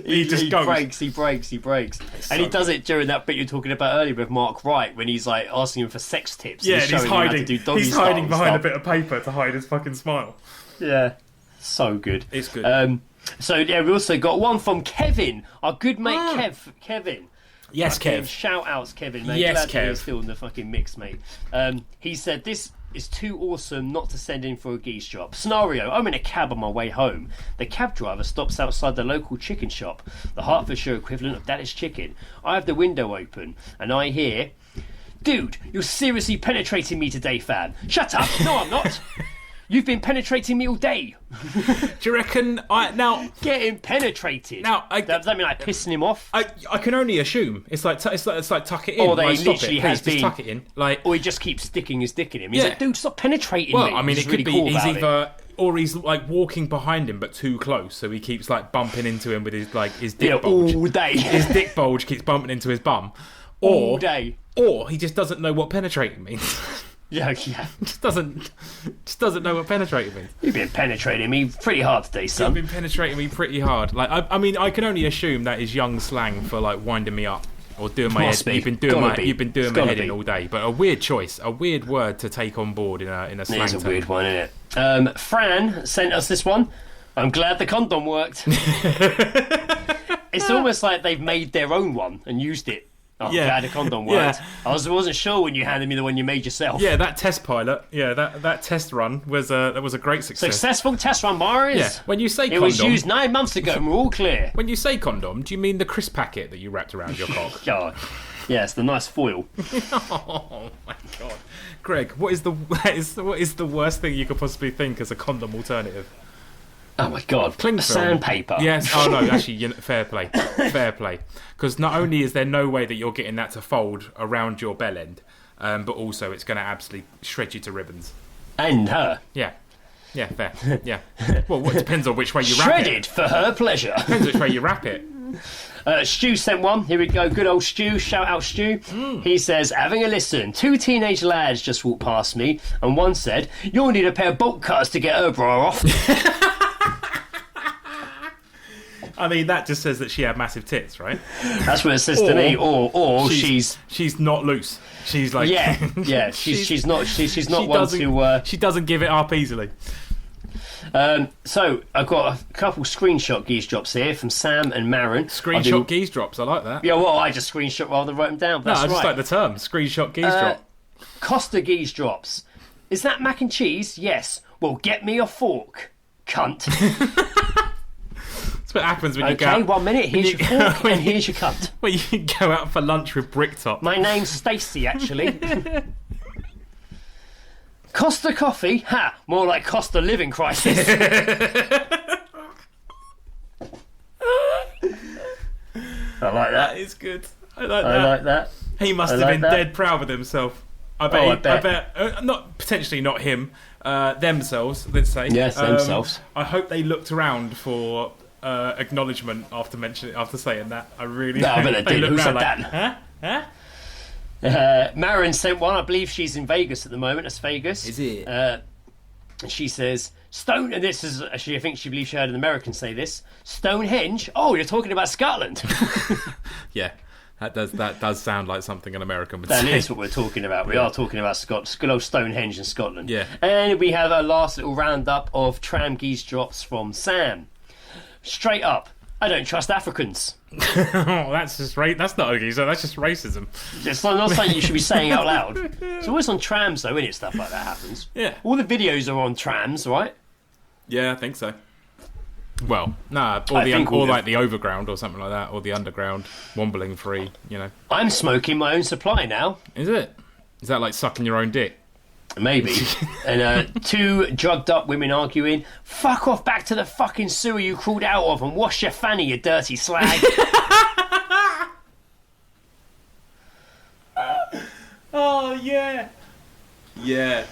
goes. He breaks. And he does it during that bit you're talking about earlier with Mark Wright when he's like asking him for sex tips. Yeah, and he's hiding. He's hiding behind a stuff. bit of paper to hide his fucking smile. Yeah, so good. It's good. So yeah, we also got one from Kevin, our good mate Kevin. Yes, Kev. Shout outs, Kevin, mate. Yes, Glad that you're Kev. still in the fucking mix, mate. He said, this is too awesome not to send in for a Geezedrop. Scenario, I'm in a cab on my way home. The cab driver stops outside the local chicken shop, the Hertfordshire equivalent of Daddy's Chicken. I have the window open, and I hear, dude, you're seriously penetrating me today, fam. Shut up. No, I'm not. You've been penetrating me all day. Do you reckon getting penetrated? Does that mean like pissing him off? I can only assume it's like tuck it in. Or they like, literally has just tuck it in. Like, or he just keeps sticking his dick in him. He's like, dude, stop penetrating me. Well, I mean, He's it could really be cool he's about either or he's like walking behind him but too close, so he keeps like bumping into him with his dick bulge. All day. His dick bulge keeps bumping into his bum. All day. Or he just doesn't know what penetrating means. Yeah. just doesn't know what penetrating means. You've been penetrating me pretty hard today, son. You've been penetrating me pretty hard. Like, I mean, I can only assume that is young slang for like winding me up or doing my head. You've been doing my head in all day. But a weird choice, a weird word to take on board in a slang. It's a weird one, isn't it? Fran sent us this one. I'm glad the condom worked. It's almost like they've made their own one and used it. Oh, yeah. Glad the condom worked. Yeah. I wasn't sure when you handed me the one you made yourself. Yeah, that test pilot. Yeah, that test run was a great success. Successful test run, Boris. Yeah. When you say condom, it was used 9 months ago, and we're all clear. When you say condom, do you mean the crisp packet that you wrapped around your cock? God. Yes, the nice foil. Oh my god, Greg, what is the worst thing you could possibly think as a condom alternative? Oh my god, cling film. Sandpaper. Yes. Oh no, actually, fair play. Because not only is there no way that you're getting that to fold around your bell end, but also it's going to absolutely shred you to ribbons. And her. Yeah, fair. Yeah. Well, it depends on which way you wrap it. Shredded for her pleasure. Depends which way you wrap it. Stu sent one. Here we go. Good old Stu. Shout out Stu. He says, having a listen. 2 teenage lads just walked past me, and one said, "You'll need a pair of bolt cutters to get her bra off." I mean, that just says that she had massive tits, right? That's what it says to me. Or she's not loose. She's like yeah. She's not one to. She doesn't give it up easily. So I've got a couple screenshot Geezedrops here from Sam and Marin. Screenshot Geezedrops, I like that. Yeah, well, I just screenshot rather than write them down. But I just like the term screenshot Geezedrop. Costa Geezedrops. Is that mac and cheese? Yes. Well, get me a fork, cunt. That's what happens when you go. Okay, 1 minute. Here's your fork and here's your cunt. Well, you go out for lunch with Bricktop. My name's Stacey, actually. Costa Coffee? Ha! More like Costa Living Crisis. I like that. That is good. I like that. He must have been dead proud with himself. I bet. Not him. Themselves, let's say. Yes, themselves. I hope they looked around for acknowledgement after saying that. I really. No, I bet they did. Who said like, that? Huh? Marin sent one. I believe she's in Vegas at the moment. That's Vegas. Is it? She says, Stone, and this is actually, I think she believes she heard an American say this. Stonehenge? Oh, you're talking about Scotland. Yeah, that does sound like something an American would That say. is what we're talking about. We are talking about good old Stonehenge in Scotland. Yeah. And we have our last little roundup of tram Geezedrops from Sam. Straight up, I don't trust Africans. Oh, that's just that's not okay. So that's just racism. It's not something you should be saying out loud. It's always on trams, though, isn't it? Stuff like that happens. Yeah. All the videos are on trams, right? Yeah, I think so. Well, nah, like the overground or something like that, or the underground, wombling free. You know. I'm smoking my own supply now. Is it? Is that like sucking your own dick? Maybe. And two drugged up women arguing, fuck off back to the fucking sewer you crawled out of and wash your fanny, you dirty slag. Oh, yeah. Yeah.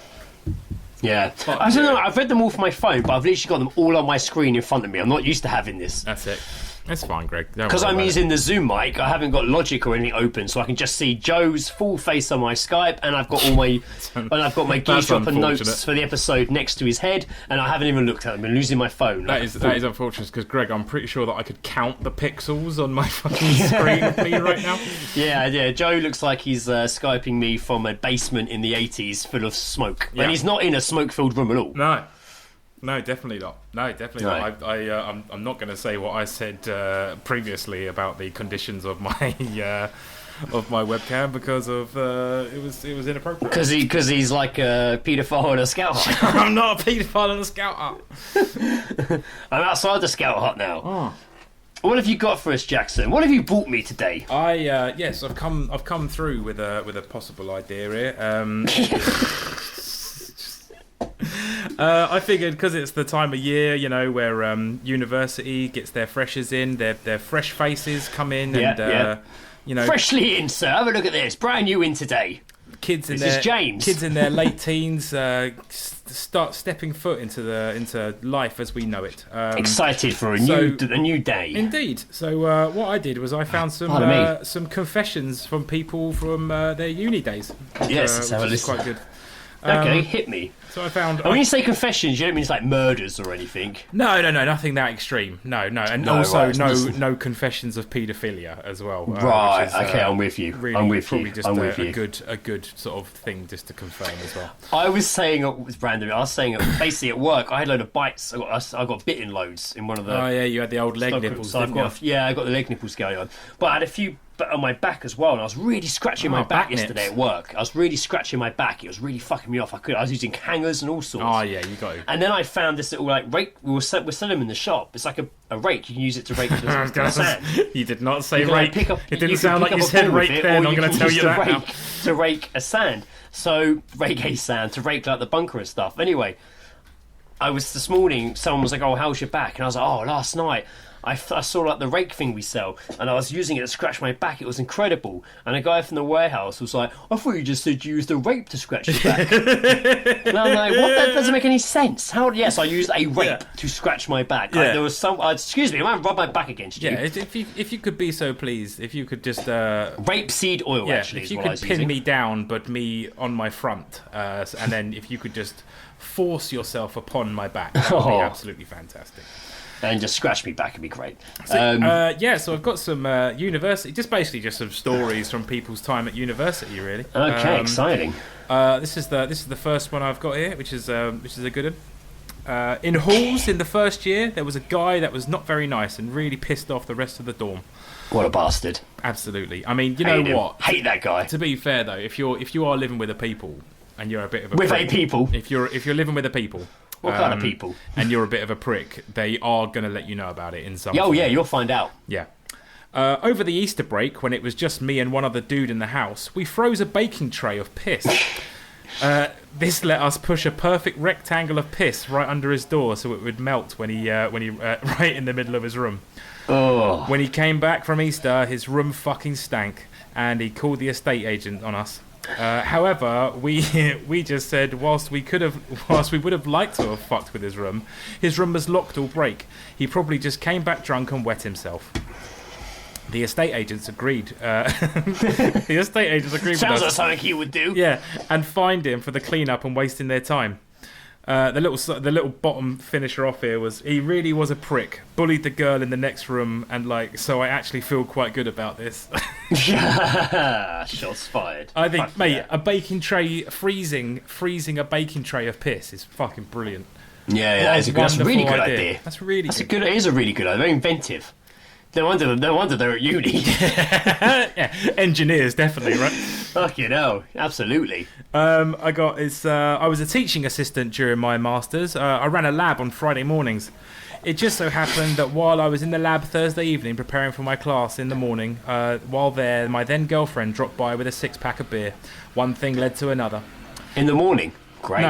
Yeah. I don't know, I've read them all from my phone, but I've literally got them all on my screen in front of me. I'm not used to having this. That's it. That's fine, Greg. Because I'm using the Zoom mic, I haven't got Logic or anything open, so I can just see Joe's full face on my Skype, and I've got all my Geezdrop and notes for the episode next to his head, and I haven't even looked at them. I've been losing my phone. That is unfortunate, because Greg, I'm pretty sure that I could count the pixels on my fucking screen of me right now. Yeah. Joe looks like he's Skyping me from a basement in the 80s full of smoke, and he's not in a smoke-filled room at all. No, definitely not. No, definitely not. I'm not going to say what I said previously about the conditions of my webcam because of it was inappropriate. Because he's like a paedophile in a scout hut. I'm not a paedophile in a scout hut. I'm outside the scout hut now. Oh. What have you got for us, Jackson? What have you brought me today? Yes, I've come through with a possible idea here. I figured because it's the time of year, you know, where university gets their freshers in, their fresh faces come in, you know, freshly in, sir. Have a look at this, brand new in today. Kids in their late teens start stepping foot into life as we know it. Excited for a new day. Indeed. So what I did was I found some confessions from people from their uni days. Yes, which is quite good. Okay, hit me. So I found. When you say confessions, you don't mean it's like murders or anything. No, nothing that extreme. No, and also no confessions of paedophilia as well. Right. Okay, I'm with you. Really, I'm with probably you. just I'm with a you. good sort of thing just to confirm as well. I was saying it was random. I was saying basically at work. I had a load of bites. I got bitten loads in one of the. Oh yeah, you had the old leg nipples. So I got the leg nipples going on, but I had a few on my back as well, and I was really scratching my back yesterday at work. I was really scratching my back. It was really fucking me off. I was using hangers and all sorts. Oh yeah, you got it. And then I found this little like rake. We're selling them in the shop. It's like a rake. You can use it to rake the sand. You did not say rake. It didn't sound like you said rake there, and I'm going to tell you that now. To rake a sand. So rake a sand to rake like the bunker and stuff. Anyway, I was this morning. Someone was like, "Oh, how's your back?" And I was like, "Oh, last night." I saw like the rake thing we sell, and I was using it to scratch my back. It was incredible. And a guy from the warehouse was like, "I thought you just said you used a rake to scratch your back." And I'm like, "What? That doesn't make any sense." Yes, I used a rake to scratch my back. Yeah. There was some. Excuse me, I might rub my back against you. Yeah, if you could be so pleased, if you could just rapeseed oil. Yeah, actually, if you could pin me down, but me on my front, and then if you could just force yourself upon my back, that would be absolutely fantastic. And just scratch me back, it'd be great. So I've got some university, just some stories from people's time at university, really. Okay, exciting. This is the first one I've got here, which is a good one. In halls in the first year, there was a guy that was not very nice and really pissed off the rest of the dorm. What a bastard! Absolutely. I mean, you know what? Hate that guy. To be fair though, if you are living with a people and you're a bit of a prick, if you're living with a people. What kind of people? And you're a bit of a prick, they are going to let you know about it in some form. Oh, yeah, you'll find out. Yeah. Over the Easter break, when it was just me and one other dude in the house, we froze a baking tray of piss. This let us push a perfect rectangle of piss right under his door so it would melt when he right in the middle of his room. Oh. When he came back from Easter, his room fucking stank, and he called the estate agent on us. However, we just said whilst we would have liked to have fucked with his room was locked all break. He probably just came back drunk and wet himself. The estate agents agreed. The estate agents agreed Sounds with like us. something he would do. Yeah, and fined him for the clean-up and wasting their time. The little bottom finisher off here was he really was a prick. Bullied the girl in the next room, and so I actually feel quite good about this. Shots fired. I think, Fuck mate, yeah. a baking tray freezing a baking tray of piss is fucking brilliant. Yeah, What that's a really good wonderful idea. That's really good. It is a really good idea. Very inventive. No wonder they're at uni. Yeah, engineers definitely, right? Fucking hell, absolutely. I was a teaching assistant during my masters. I ran a lab on Friday mornings. It just so happened that while I was in the lab Thursday evening preparing for my class in the morning, while there, my then girlfriend dropped by with a 6-pack of beer. One thing led to another. In the morning, great.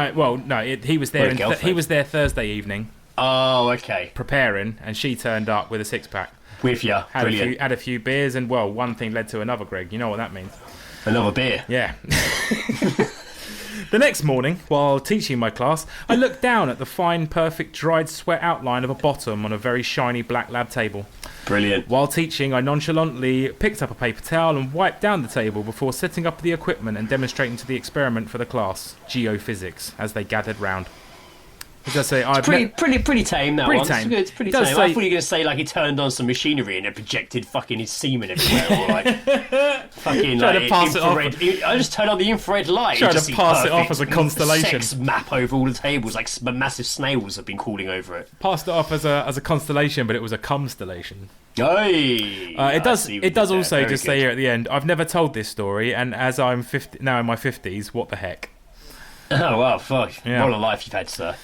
He was there. What a girlfriend. He was there Thursday evening Oh, okay. preparing, and she turned up with a 6-pack. With ya, brilliant. Had a few beers, and well, one thing led to another. Greg, you know what that means. Another beer. Yeah. The next morning, while teaching my class, I looked down at the fine, perfect, dried sweat outline of a bottom on a very shiny black lab table. Brilliant. While teaching, I nonchalantly picked up a paper towel and wiped down the table before setting up the equipment and demonstrating to the experiment for the class, geophysics, as they gathered round. As I say, Pretty tame, that Pretty one. tame. It's pretty Does tame. say- I thought you were going to say, he turned on some machinery and it projected fucking his semen everywhere. Or, fucking, Trying to pass it off. infrared. I just turned on the infrared light. Trying to just see pass it off perfect as a constellation. Sex map over all the tables, massive snails have been crawling over it. passed it off as a constellation, but it was a constellation. Hey! It does also just say here at the end, I've never told this story, and as I'm 50, now in my 50s, what the heck? Oh, wow, fuck. Yeah. What a life you've had, sir.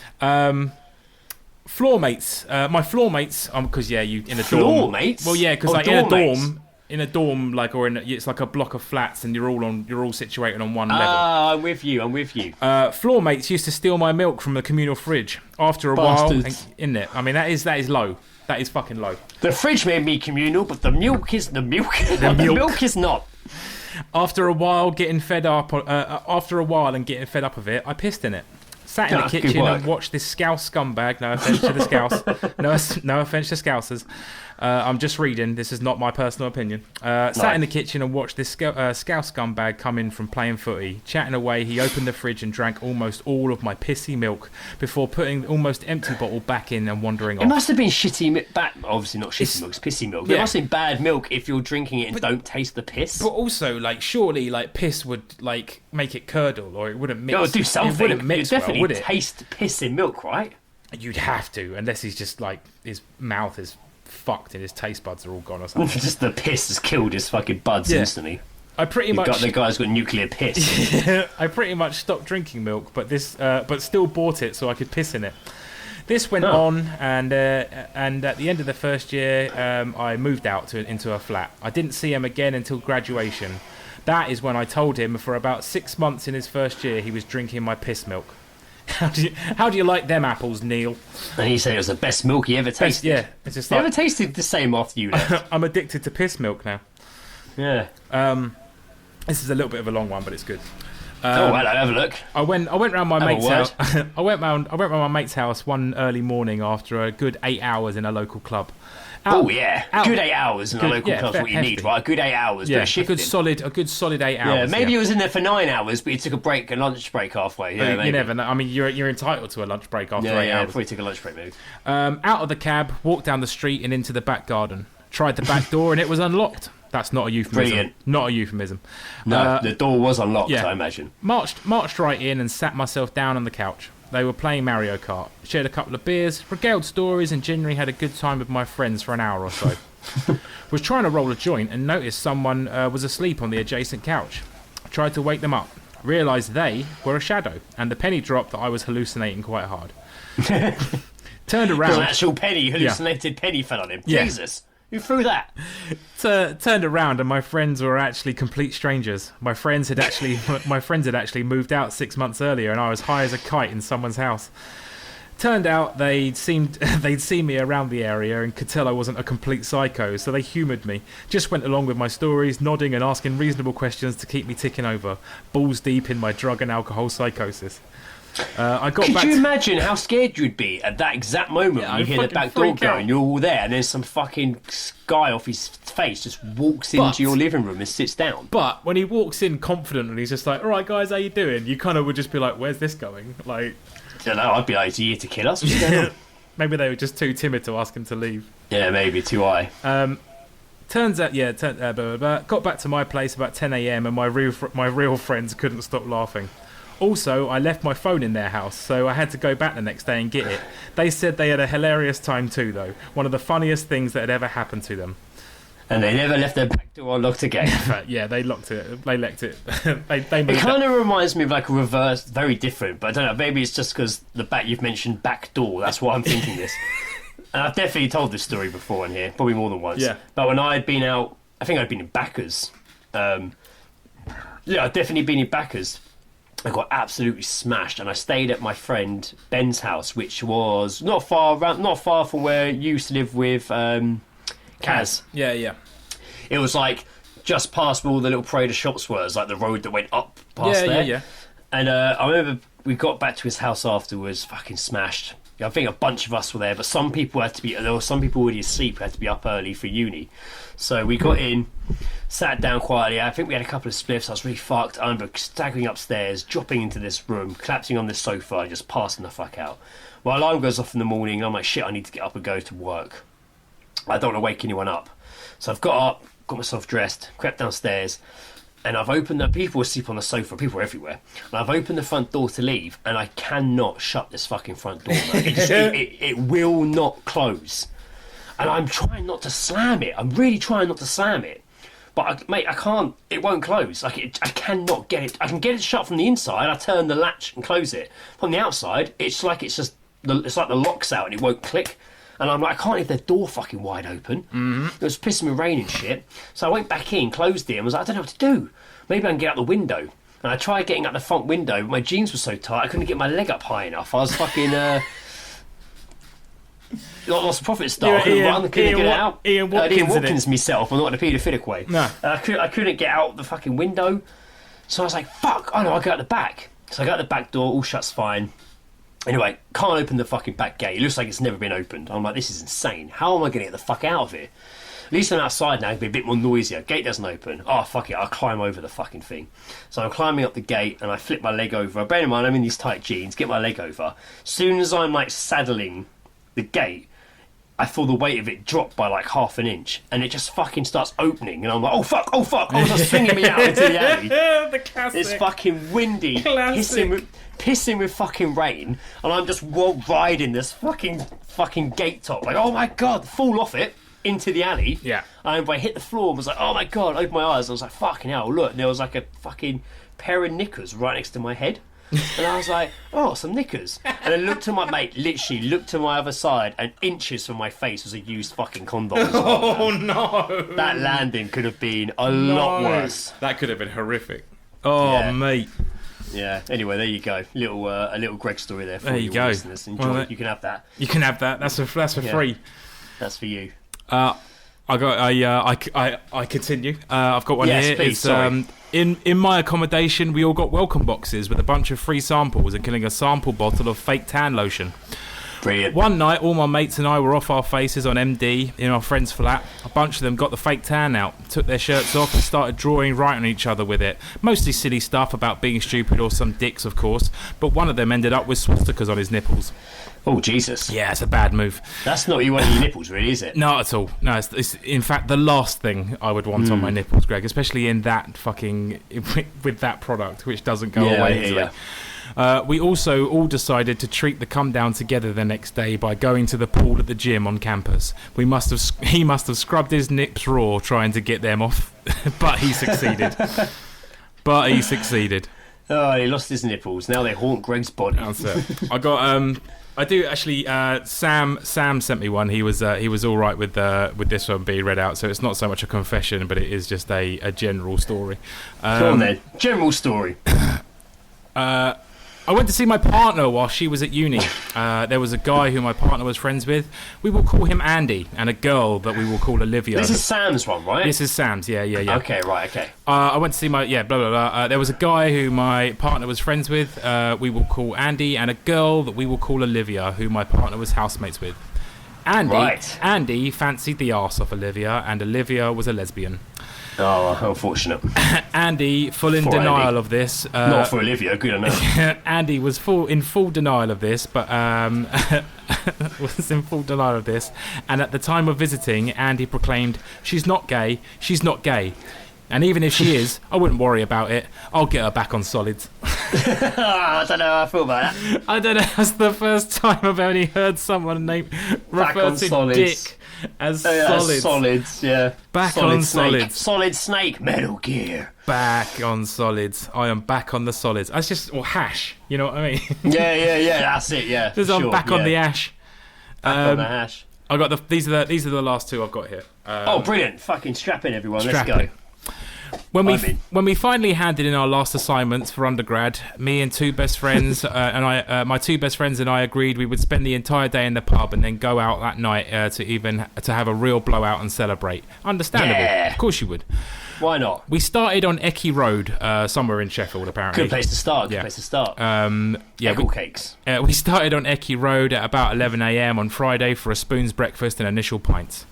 Floor mates, my floor mates, because you in a Floor dorm. mates? Well, yeah, because Oh, in a dorm, it's like a block of flats, and you're all situated on one level. Ah, I'm with you. Floor mates used to steal my milk from the communal fridge. After a Bastards. while, isn't it? I mean, that is low. That is fucking low. The fridge may be communal, but the milk is the milk. The milk. milk is not. After a while and getting fed up of it, I pissed in it. Sat in the Good kitchen work. and watched this scouse scumbag. No offense to the scouse. No offense to scousers. I'm just reading. This is not my personal opinion. Sat in the kitchen and watched this scouse scumbag come in from playing footy. Chatting away, he opened the fridge and drank almost all of my pissy milk before putting the almost empty bottle back in and wandering It off. must have been shitty milk. Obviously not shitty milk, it's pissy milk. It Yeah. must have been bad milk if you're drinking it and don't taste the piss. But also, surely, piss would, make it curdle, or it wouldn't mix. It would do something. It wouldn't mix You'd definitely well, would it? taste piss in milk, right? You'd have to, unless he's just, his mouth is fucked and his taste buds are all gone or something. Just the piss has killed his fucking buds Yeah. instantly. I pretty much... The guy's got nuclear piss. I pretty much stopped drinking milk, but still bought it so I could piss in it. This went on, and at the end of the first year, I moved out into a flat. I didn't see him again until graduation. That is when I told him for about 6 months in his first year he was drinking my piss milk. How do you like them apples, Neil? And he said it was the best milk he ever tasted. Yeah, it's just Never tasted the same after you left. I'm addicted to piss milk now. Yeah. This is a little bit of a long one, but it's good. Hello, have a look. I went round my Have a mate's word. house. I went round my mate's house one early morning after a good 8 hours in a local club. Good 8 hours in a local club's what you hefty. need, right? A good 8 hours, Yeah, but a good solid 8 hours. maybe it was in there for 9 hours, but you took a lunch break halfway. Yeah, maybe. You never know. I mean, you're entitled to a lunch break after 8 hours. Before you took a lunch break, maybe. Out of the cab, walked down the street and into the back garden. Tried the back door and it was unlocked. That's not a euphemism. Brilliant. Not a euphemism. No, the door was unlocked, yeah. I imagine. Marched right in and sat myself down on the couch. They were playing Mario Kart. Shared a couple of beers, regaled stories, and generally had a good time with my friends for an hour or so. Was trying to roll a joint and noticed someone was asleep on the adjacent couch. Tried to wake them up. Realised they were a shadow, and the penny dropped that I was hallucinating quite hard. Turned around. An actual penny, hallucinated penny fell on him. Yeah. Jesus. Who threw that? Turned around and my friends were actually complete strangers. My friends had actually moved out 6 months earlier, and I was high as a kite in someone's house. Turned out they'd seen me around the area and could tell I wasn't a complete psycho, so they humoured me. Just went along with my stories, nodding and asking reasonable questions to keep me ticking over, balls deep in my drug and alcohol psychosis. I got Could back you to... imagine how scared you'd be at that exact moment Yeah, when you I'd hear the fucking back door freak go out. and you're all there, and then some fucking guy off his face just walks into your living room and sits down? But when he walks in confident and he's just like, all right, guys, how you doing? You kind of would just be like, where's this going? Like, I don't know, I'd be like, is he here to kill us? What's going on? maybe they were just too timid to ask him to leave. Yeah, maybe, too high. Turns out, blah, blah, blah. Got back to my place about 10 a.m. and my real friends couldn't stop laughing. Also, I left my phone in their house, so I had to go back the next day and get it. They said they had a hilarious time too, though. One of the funniest things that had ever happened to them. And they never left their back door locked again. But yeah, they locked it. They locked it. they It moved kind of reminds me of like a reverse, very different, but I don't know, maybe it's just because you've mentioned back door, that's why I'm thinking this. And I've definitely told this story before in here, probably more than once. Yeah. But when I'd been out, I think I'd been in Backers. I'd definitely been in Backers. I got absolutely smashed, and I stayed at my friend Ben's house, which was not far from where you used to live with Kaz. Yeah. It was like just past where all the little Parade of shops were. It was like the road that went up past there. Yeah. And I remember we got back to his house afterwards, fucking smashed. I think a bunch of us were there, but some people there were some people already asleep who had to be up early for uni. So we got in, sat down quietly. I think we had a couple of spliffs. I was really fucked. I remember staggering upstairs, dropping into this room, collapsing on this sofa, and just passing the fuck out. My alarm goes off in the morning, and I'm like, shit, I need to get up and go to work. I don't want to wake anyone up. So I've got up, got myself dressed, crept downstairs, and I've opened the... People asleep on the sofa, people are everywhere. And I've opened the front door to leave, and I cannot shut this fucking front door. It will not close. And I'm trying not to slam it. I'm really trying not to slam it. But, I can't... It won't close. I cannot get it... I can get it shut from the inside. I turn the latch and close it. From the outside, it's like the lock's out and it won't click. And I'm like, I can't leave the door fucking wide open. Mm-hmm. It was pissing with rain and shit. So I went back in, closed it, and was like, I don't know what to do. Maybe I can get out the window. And I tried getting out the front window, but my jeans were so tight, I couldn't get my leg up high enough. I was fucking... lost profit style. I couldn't run, couldn't get it out. Ian Watkins myself, I'm not in a paedophilic way. No. I couldn't get out the fucking window. So I was like, fuck, oh no, I'll go out the back. So I go out the back door, all shuts fine. Anyway, can't open the fucking back gate. It looks like it's never been opened. I'm like, this is insane. How am I going to get the fuck out of here? At least I'm outside now, it'll be a bit more noisier. Gate doesn't open. Oh, fuck it, I'll climb over the fucking thing. So I'm climbing up the gate and I flip my leg over. Bear in mind, I'm in these tight jeans, get my leg over. As soon as I'm like saddling the gate, I feel the weight of it drop by like half an inch, and it just fucking starts opening, and I'm like, oh fuck, it's swinging me out into the alley. The classic. It's fucking windy, Classic. pissing with fucking rain, and I'm just riding this fucking gate top, like, oh my god, fall off it into the alley. Yeah. And I hit the floor and was like, oh my god, opened my eyes, and I was like, fucking hell, look, and there was like a fucking pair of knickers right next to my head. And I was like, oh, some knickers. And I looked to my mate, literally looked to my other side, and inches from my face was a used fucking condom. Oh no! That landing could have been a lot worse. That could have been horrific. Oh, Yeah. mate. Yeah. Anyway, there you go. A little Greg story there for There you you go. listeners. Enjoy. Well, you can have that. You can have that. That's for Yeah. free. That's for you. I continue. I've got one Yes, here. please, It's sorry. in my accommodation. We all got welcome boxes with a bunch of free samples, including a sample bottle of fake tan lotion. Brilliant. One night, all my mates and I were off our faces on MD in our friend's flat. A bunch of them got the fake tan out, took their shirts off and started drawing right on each other with it. Mostly silly stuff about being stupid or some dicks, of course, but one of them ended up with swastikas on his nipples. Oh, Jesus. Yeah, it's a bad move. That's not what you want on your nipples, really, is it? Not at all. No, it's in fact the last thing I would want on my nipples, Greg, especially in that fucking with that product, which doesn't go away easily. We also all decided to treat the come down together the next day by going to the pool at the gym on campus. He must have scrubbed his nips raw trying to get them off, but he succeeded. Oh, he lost his nipples. Now they haunt Greg's body. That's it. I do actually. Sam sent me one. He was all right with this one being read out. So it's not so much a confession, but it is just a general story. Go on then. General story. I went to see my partner while she was at uni. There was a guy who my partner was friends with. We will call him Andy, and a girl that we will call Olivia. This is Sam's one, right? This is Sam's, yeah. Okay, right, okay. I went to see blah, blah, blah. There was a guy who my partner was friends with. We will call Andy, and a girl that we will call Olivia, who my partner was housemates with. Andy fancied the arse off Olivia, and Olivia was a lesbian. Oh, unfortunate. Andy, full in denial of this. Not for Olivia, good enough. Andy was in full denial of this, but was in full denial of this. And at the time of visiting, Andy proclaimed, "She's not gay. She's not gay. And even if she is, I wouldn't worry about it. I'll get her back on solids." I don't know how I feel about that. I don't know. That's the first time I've only heard someone refer to solids. Dick as solids. Solids, yeah. Back solid on snake. solids. Solid Snake, Metal Gear. Back on solids. I am back on the solids. That's just hash. You know what I mean? Yeah. That's it. Yeah. I'm back on the ash. Back on the hash. I got these are the last two I've got here. Brilliant! Fucking strap in, everyone. Let's go. When we finally handed in our last assignments for undergrad, me and two best friends my two best friends and I agreed we would spend the entire day in the pub and then go out that night to have a real blowout and celebrate. Understandable, yeah. Of course you would. Why not? We started on Ecky Road, somewhere in Sheffield, apparently. Good place to start. Cakes. We started on Ecky Road at about 11 a.m. on Friday for a spoon's breakfast and initial pints.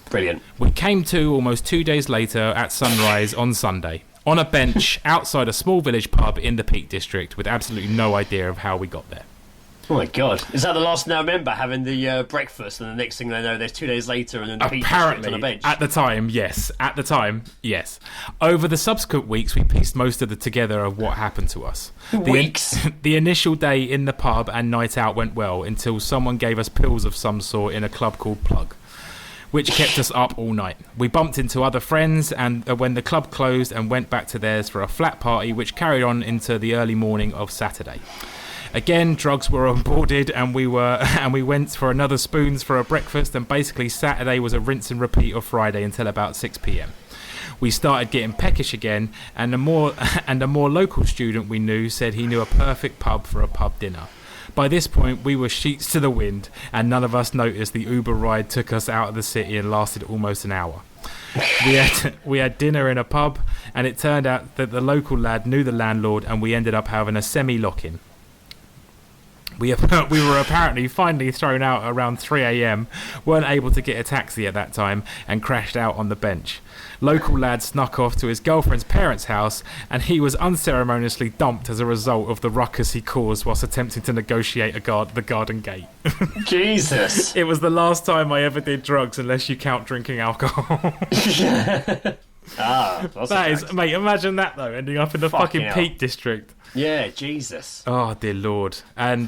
Brilliant. We came to almost 2 days later at sunrise on Sunday, on a bench outside a small village pub in the Peak District, with absolutely no idea of how we got there. Oh my God. Is that the last thing I remember, having the breakfast, and the next thing I know, there's 2 days later and then the Peak District on a bench? At the time, yes. Over the subsequent weeks, we pieced most of together of what happened to us. The initial day in the pub and night out went well until someone gave us pills of some sort in a club called Plug, which kept us up all night. We bumped into other friends and when the club closed and went back to theirs for a flat party, which carried on into the early morning of Saturday. Again, drugs were onboarded and we went for another spoons for a breakfast, and basically Saturday was a rinse and repeat of Friday until about 6 p.m. We started getting peckish again, and a more local student we knew said he knew a perfect pub for a pub dinner. By this point, we were sheets to the wind, and none of us noticed the Uber ride took us out of the city and lasted almost an hour. We had dinner in a pub, and it turned out that the local lad knew the landlord, and we ended up having a semi-lock-in. We were apparently finally thrown out around 3 a.m, weren't able to get a taxi at that time, and crashed out on the bench. Local lad snuck off to his girlfriend's parents' house, and he was unceremoniously dumped as a result of the ruckus he caused whilst attempting to negotiate the garden gate. Jesus! It was the last time I ever did drugs, unless you count drinking alcohol. That is, mate, imagine that though, ending up in the fucking Peak District. Yeah, Jesus. Oh dear Lord. And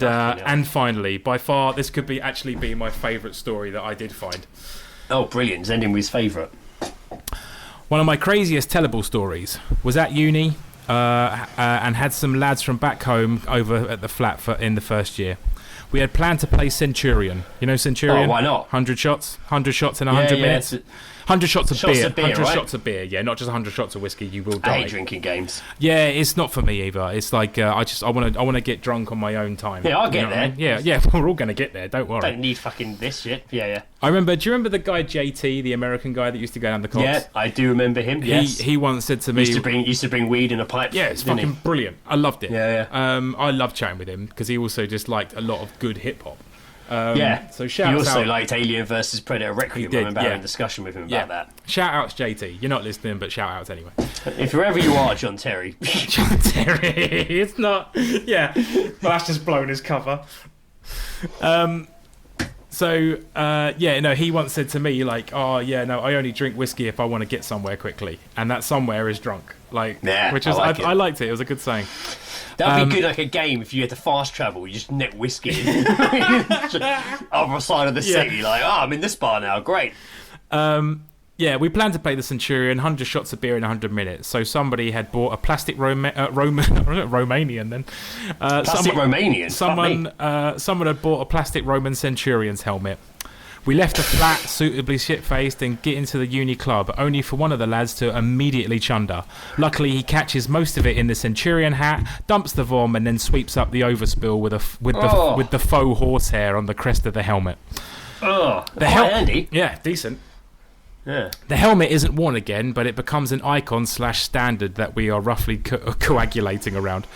finally, by far, this could actually be my favourite story that I did find. Oh, brilliant. It's ending with his favourite. One of my craziest tellable stories was at uni and had some lads from back home over at the flat in the first year. We had planned to play Centurion. You know Centurion? Oh, why not? 100 shots? 100 shots in 100 minutes? 100 shots of beer. 100 right? shots of beer, yeah, not just 100 shots of whiskey. You will die. I hate drinking games. Yeah, it's not for me either. It's like I want to get drunk on my own time. Yeah, I'll get there. I mean? Yeah, we're all going to get there. Don't worry. Don't need fucking this shit. Yeah. Do you remember the guy JT, the American guy that used to go down the cops? Yeah, I do remember him. Yes. He once said to me, used to bring weed in a pipe. Yeah, it's fucking brilliant. I loved it. Yeah. I loved chatting with him because he also just liked a lot of good hip hop. So he also liked Alien versus Predator Requiem. I remember having a discussion with him about that. Shout outs JT. You're not listening, but shout outs anyway. If wherever you are, John Terry. John Terry. It's not. Yeah. Well, that's just blown his cover. He once said to me, like, I only drink whiskey if I want to get somewhere quickly. And that somewhere is drunk. Like, yeah, I liked it. It was a good saying. That'd be good, like a game if you had to fast travel. You just neck whiskey other side of the city. Like, I'm in this bar now. Great. We planned to play the Centurion, 100 shots of beer in 100 minutes. So somebody had bought a plastic Romanian then. Romanian? Someone had bought a plastic Roman Centurion's helmet. We left the flat, suitably shit-faced, and get into the uni club, only for one of the lads to immediately chunder. Luckily, he catches most of it in the Centurion hat, dumps the vom, and then sweeps up the overspill with the faux horsehair on the crest of the helmet. Oh, handy. Yeah, decent. Yeah. The helmet isn't worn again, but it becomes an icon/standard that we are roughly coagulating around.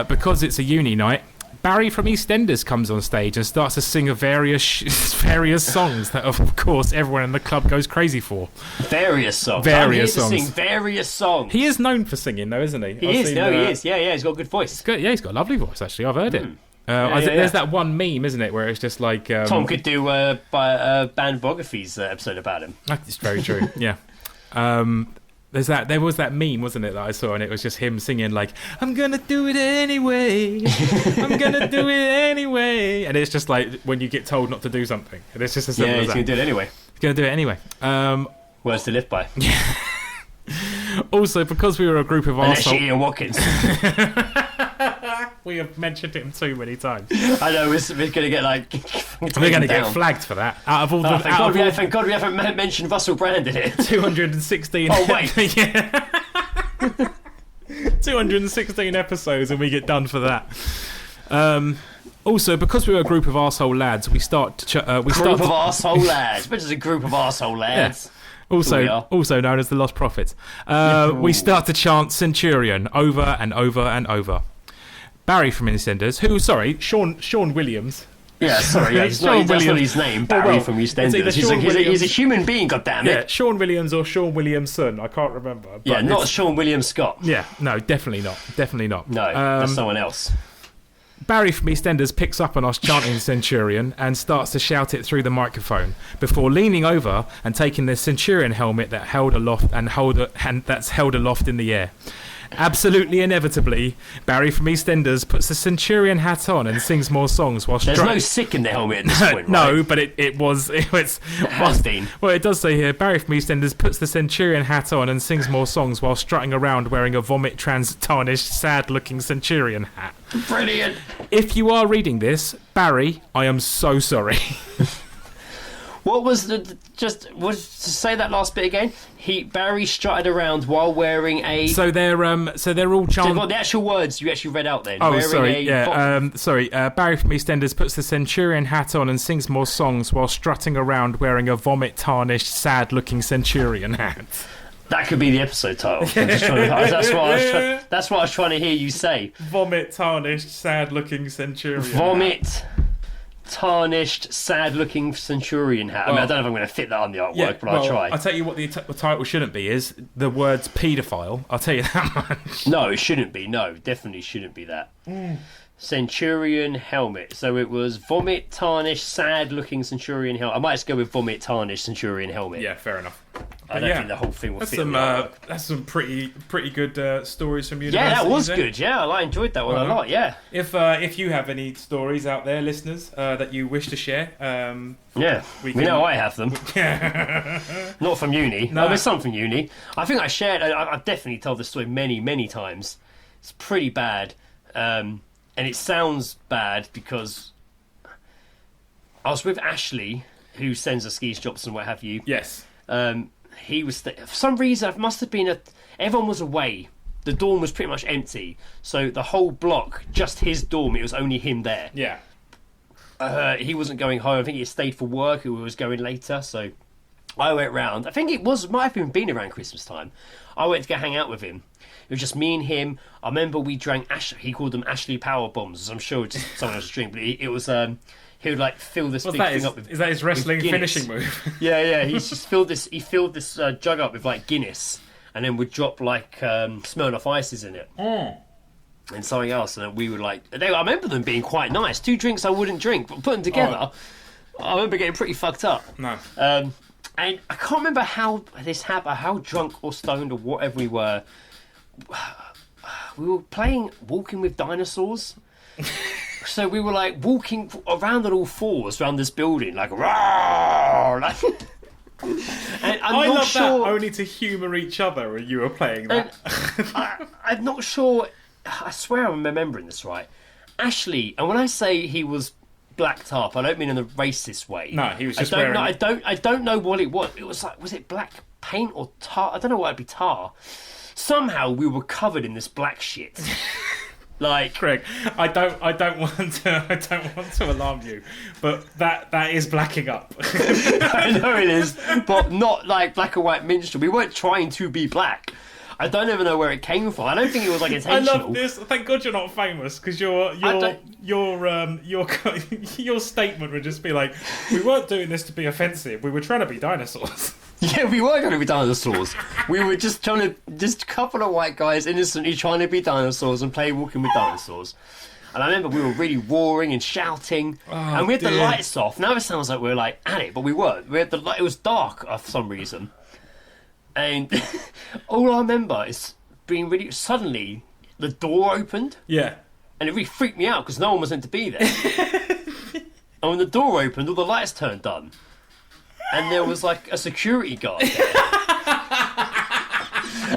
Because it's a uni night, Barry from EastEnders comes on stage and starts to sing various songs that, of course, everyone in the club goes crazy for. Various songs. Various songs. To sing various songs. He is known for singing, though, isn't he? He is. Yeah, he's got a good voice. He's got a lovely voice, actually. I've heard it. There's that one meme, isn't it, where it's just like... Tom could do Band Biography's episode about him. That's very true, yeah. There was that meme, wasn't it, that I saw, and it was just him singing like, I'm gonna do it anyway, I'm gonna do it anyway, and it's just like when you get told not to do something, and it's just as simple as that. He's gonna do it anyway. He's gonna do it anyway. Words to live by. Also, because we were a group of arseholes... Unless Ian Watkins. We have mentioned him too many times. I know, we're gonna get like... We're going to get flagged for that. Out of all the... Thank God we haven't mentioned Russell Brand in it. 216... Oh, wait. Yeah. 216 episodes and we get done for that. Also, because we're a group of arsehole lads, we start... Group of arsehole lads. But it's a group of arsehole lads. Yeah. Also known as the Lost Prophets. We start to chant Centurion over and over and over. Barry from EastEnders, Sean Williams... Yeah, sorry, that's not his name, Barry from EastEnders. He's a human being, goddammit. Yeah, Sean Williams or Sean Williamson, I can't remember. But yeah, not Sean William Scott. Yeah, no, definitely not. No, that's someone else. Barry from EastEnders picks up on us chanting Centurion and starts to shout it through the microphone before leaning over and taking the Centurion helmet that's held aloft in the air. Absolutely inevitably, Barry from EastEnders puts the Centurion hat on and sings more songs while... There's no sick in the helmet at this point, right? No, but it has been. Well, it does say here, Barry from EastEnders puts the Centurion hat on and sings more songs while strutting around wearing a tarnished, sad-looking Centurion hat. Brilliant. If you are reading this, Barry, I am so sorry. What was to say that last bit again? Barry strutted around while wearing a... So they're all chanting... So the actual words you actually read out then. Oh, sorry, Barry from EastEnders puts the Centurion hat on and sings more songs while strutting around wearing a vomit-tarnished, sad-looking Centurion hat. That could be the episode title. That's what I was trying to hear you say. Vomit-tarnished, sad-looking Centurion tarnished, sad-looking Centurion hat. I mean, I don't know if I'm going to fit that on the artwork, but I'll try. I'll tell you what the title shouldn't be is the words paedophile. I'll tell you that much. No, it shouldn't be. No, definitely shouldn't be that. Centurion helmet. So it was vomit, tarnished, sad-looking Centurion helmet. I might just go with vomit, tarnished Centurion helmet. Yeah, fair enough. I don't think the whole thing will fit. That's some pretty good stories from university. Yeah, that was good. Yeah, I enjoyed that one a lot. Yeah. If you have any stories out there, listeners, that you wish to share, we know I have them. Not from uni. No, there's some from uni. I think I shared. I've definitely told the story many times. It's pretty bad, and it sounds bad because I was with Ashley, who sends us Geezedrops and what have you. Yes. He was for some reason. It must have been everyone was away. The dorm was pretty much empty, so the whole block, just his dorm. It was only him there. Yeah. He wasn't going home. I think he stayed for work. He was going later, so I went round. I think might have been around Christmas time. I went to go hang out with him. It was just me and him. I remember we drank he called them Ashley Power Bombs, as I'm sure it's someone else's drink, but it was he would like fill this big thing up with... Is that his wrestling finishing move? Yeah. He filled this jug up with like Guinness, and then would drop like Smirnoff Ices in it. And something else, and we were like... I remember them being quite nice. 2 drinks I wouldn't drink, but put them together, I remember getting pretty fucked up. No. And I can't remember how this happened, how drunk or stoned or whatever we were. We were playing Walking with Dinosaurs. So we were like walking around on all fours around this building, like, "Rawr!" Like, and I love that only to humour each other when you were playing that. I'm not sure. I swear I'm remembering this right. Ashley, and when I say he was blacked up. I don't mean in a racist way. No, he was just wearing... I don't know what it was. It was like, was it black paint or tar? I don't know why it'd be tar. Somehow we were covered in this black shit. Like, Greg, I don't want to alarm you, but that is blacking up. I know it is, but not like black and white minstrel. We weren't trying to be black. I don't even know where it came from. I don't think it was like intentional. I love this. Thank God you're not famous, because your statement would just be like, we weren't doing this to be offensive. We were trying to be dinosaurs. Yeah, we were going to be dinosaurs. We were just a couple of white guys innocently trying to be dinosaurs and play Walking with Dinosaurs. And I remember we were really roaring and shouting, and we had the lights off. Now it sounds like we were like at it, but we weren't. We had the light. It was dark for some reason, and all I remember is being really suddenly the door opened. Yeah, and it really freaked me out because no one was meant to be there. And when the door opened, all the lights turned on. And there was like a security guard there.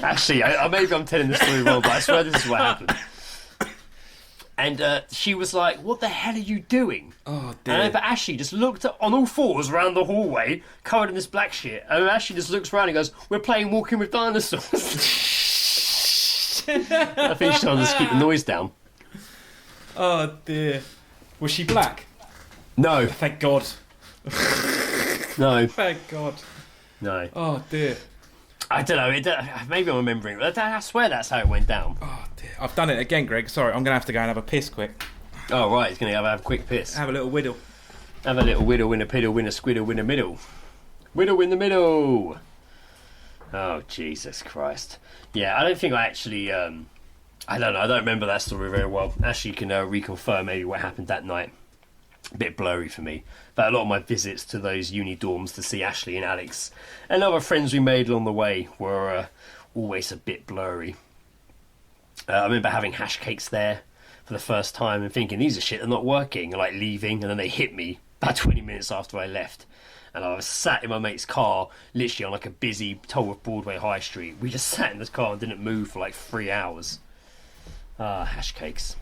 Actually, maybe I'm telling this story wrong, but I swear this is what happened. And she was like, "What the hell are you doing?" Oh, dear. And but Ashley just looked on all fours around the hallway, covered in this black shit. And Ashley just looks around and goes, "We're playing Walking with Dinosaurs." I think she's trying to just keep the noise down. Oh, dear. Was she black? No. Thank God. No. Thank God. No. Oh, dear. I don't know. Maybe I'm remembering. I swear that's how it went down. Oh, dear. I've done it again, Greg. Sorry, I'm going to have to go and have a piss quick. Oh, right. He's going to have a quick piss. Have a little whittle. Have a little whittle, win a piddle, win a squiddle, win a middle. Whittle in the middle. Oh, Jesus Christ. Yeah, I don't think I actually... I don't know. I don't remember that story very well. Ashley can reconfirm maybe what happened that night. A bit blurry for me. But a lot of my visits to those uni dorms to see Ashley and Alex and other friends we made along the way were always a bit blurry. I remember having hash cakes there for the first time and thinking, these are shit, they're not working, like leaving, and then they hit me about 20 minutes after I left. And I was sat in my mate's car, literally on like a busy Tolworth Broadway High Street. We just sat in this car and didn't move for like 3 hours. Hash cakes.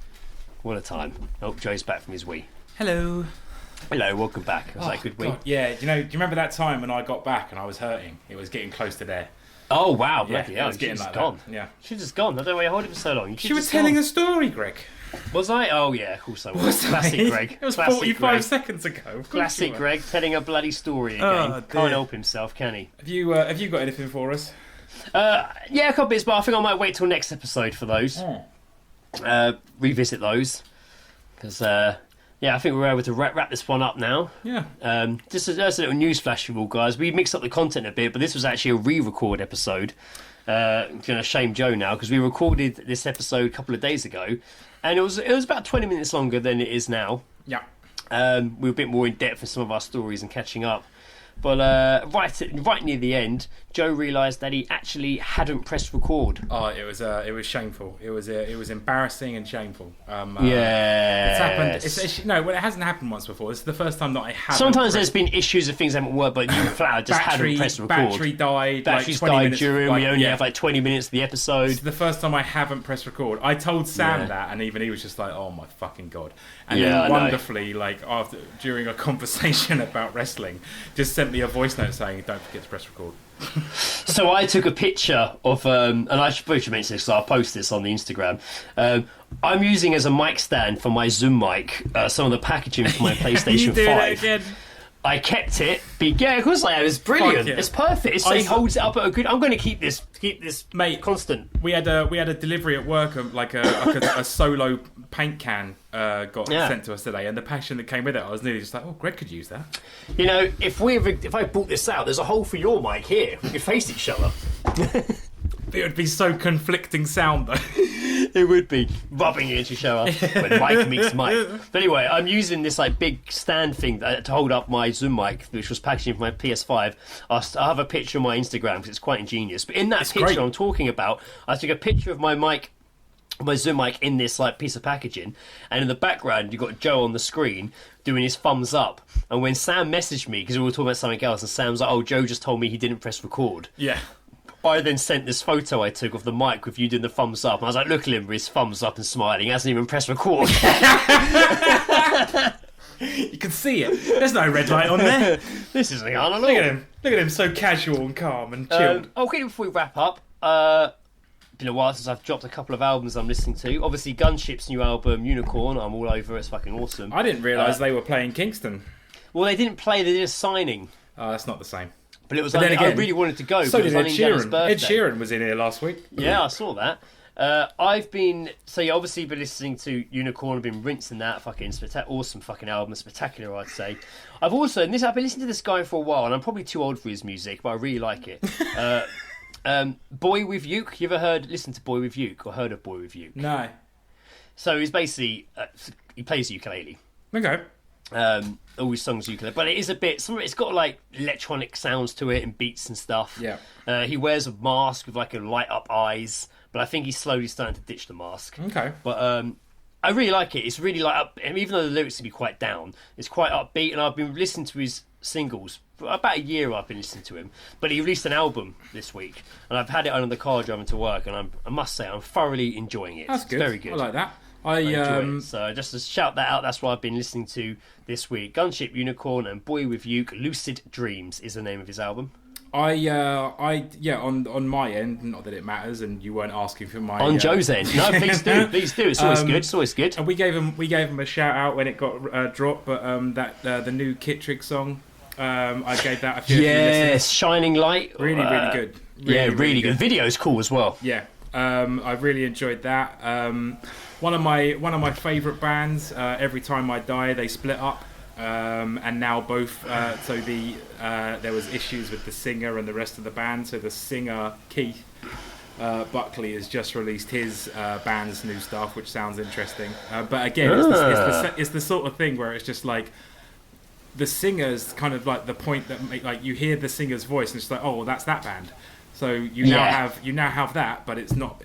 What a time. Oh, Joe's back from his wee. Hello. Hello, welcome back. Was that a good week? Yeah, do you remember that time when I got back and I was hurting? It was getting close to there. Oh, wow. Yeah, Bloody hell. it was getting like gone. that. Yeah. She's just gone. I don't know why you hold it for so long. She was telling a story, Greg. Was I? Oh, yeah, of course I was. Classic Greg. It was Classic 45 Greg. seconds ago. Classic Greg telling a bloody story again. Oh, Can't help himself, can he? Have you got anything for us? Yeah, a couple bits, but I think I might wait till next episode for those. Revisit those. Because... yeah, I think we're able to wrap this one up now. Yeah. Just a little news flash for you all guys. We mixed up the content a bit, but this was actually a re-record episode. I'm going to shame Joe now because we recorded this episode a couple of days ago, and it was about 20 minutes longer than it is now. Yeah. We were a bit more in depth in some of our stories and catching up. But right near the end, Joe realised that he actually hadn't pressed record. Oh, it was shameful. It was embarrassing and shameful. Yeah, it's happened. Well, it hasn't happened once before. This is the first time that I have. Sometimes there's been issues of things that haven't worked, but you flat out just hadn't pressed record. Battery died. Batteries like 20 died minutes, during. We only have like 20 minutes of the episode. It's the first time I haven't pressed record. I told Sam that, and even he was just like, "Oh my fucking god!" And then wonderfully, like during a conversation about wrestling, just sent me a voice note saying, "Don't forget to press record." So I took a picture of, and I should mention this because I'll post this on the Instagram. I'm using as a mic stand for my Zoom mic some of the packaging for my PlayStation 5. It again. I kept it. Yeah, of course I am. It's brilliant. It's perfect. He holds it up at a good. I'm going to keep this mate constant. We had a delivery at work of like a solo paint can got sent to us today, and the packaging that came with it, I was nearly just like, oh, Greg could use that. You know, if I brought this out, there's a hole for your mic here. We could face each other. It would be so conflicting sound, though. It would be rubbing into each other when mic meets mic. But anyway, I'm using this like big stand thing to hold up my Zoom mic, which was packaging for my PS5. I have a picture on my Instagram because it's quite ingenious. But in that picture I'm talking about, I took a picture of my Zoom mic in this like piece of packaging, and in the background you've got Joe on the screen doing his thumbs up. And when Sam messaged me, because we were talking about something else, and Sam's like, "Oh, Joe just told me he didn't press record." Yeah. I then sent this photo I took of the mic with you doing the thumbs up. And I was like, look at him with his thumbs up and smiling. He hasn't even pressed record. You can see it. There's no red light on there. This isn't on at all. Look at him. Look at him, so casual and calm and chilled. Okay, before we wrap up, been a while since I've dropped a couple of albums I'm listening to. Obviously, Gunship's new album, Unicorn, I'm all over. It's fucking awesome. I didn't realise they were playing Kingston. Well, they didn't play. They did a signing. Oh, that's not the same. But it was. But then again, I really wanted to go. So but did it Ed was on Indiana's Sheeran. birthday. Ed Sheeran was in here last week. Yeah, I saw that. I've been obviously been listening to Unicorn. I've been rinsing that fucking awesome fucking album, spectacular, I'd say. I've been listening to this guy for a while, and I'm probably too old for his music, but I really like it. Boy with Uke. You ever listen to Boy with Uke or heard of Boy with Uke? No. So he's basically he plays the ukulele. Okay. All his songs ukulele, but it is a bit. Some of it's got like electronic sounds to it and beats and stuff. Yeah. He wears a mask with like a light up eyes, but I think he's slowly starting to ditch the mask. Okay. But I really like it. It's really like up, and even though the lyrics can be quite down, it's quite upbeat. And I've been listening to his singles for about a year. I've been listening to him, but he released an album this week, and I've had it on the car driving to work, and I must say I'm thoroughly enjoying it. That's It's good. very good. I like that. I enjoy it. So just to shout that out, that's what I've been listening to this week. Gunship, Unicorn, and Boy with Uke. Lucid Dreams is the name of his album. On my end, not that it matters, and you weren't asking for my on Joe's end. No, please do. It's always good. It's always good. And we gave him a shout out when it got dropped, but the new Kittrig song, I gave that a few Yes, Shining Light. Really good. Really good. Video's cool as well. Yeah. I really enjoyed that. One of my favourite bands, Every Time I Die, they split up, and now both. There was issues with the singer and the rest of the band. So the singer Keith Buckley has just released his band's new stuff, which sounds interesting. But again, it's the sort of thing where it's just like the singer's kind of like the point that like you hear the singer's voice and it's like, oh, well, that's that band. So you now have that, but it's not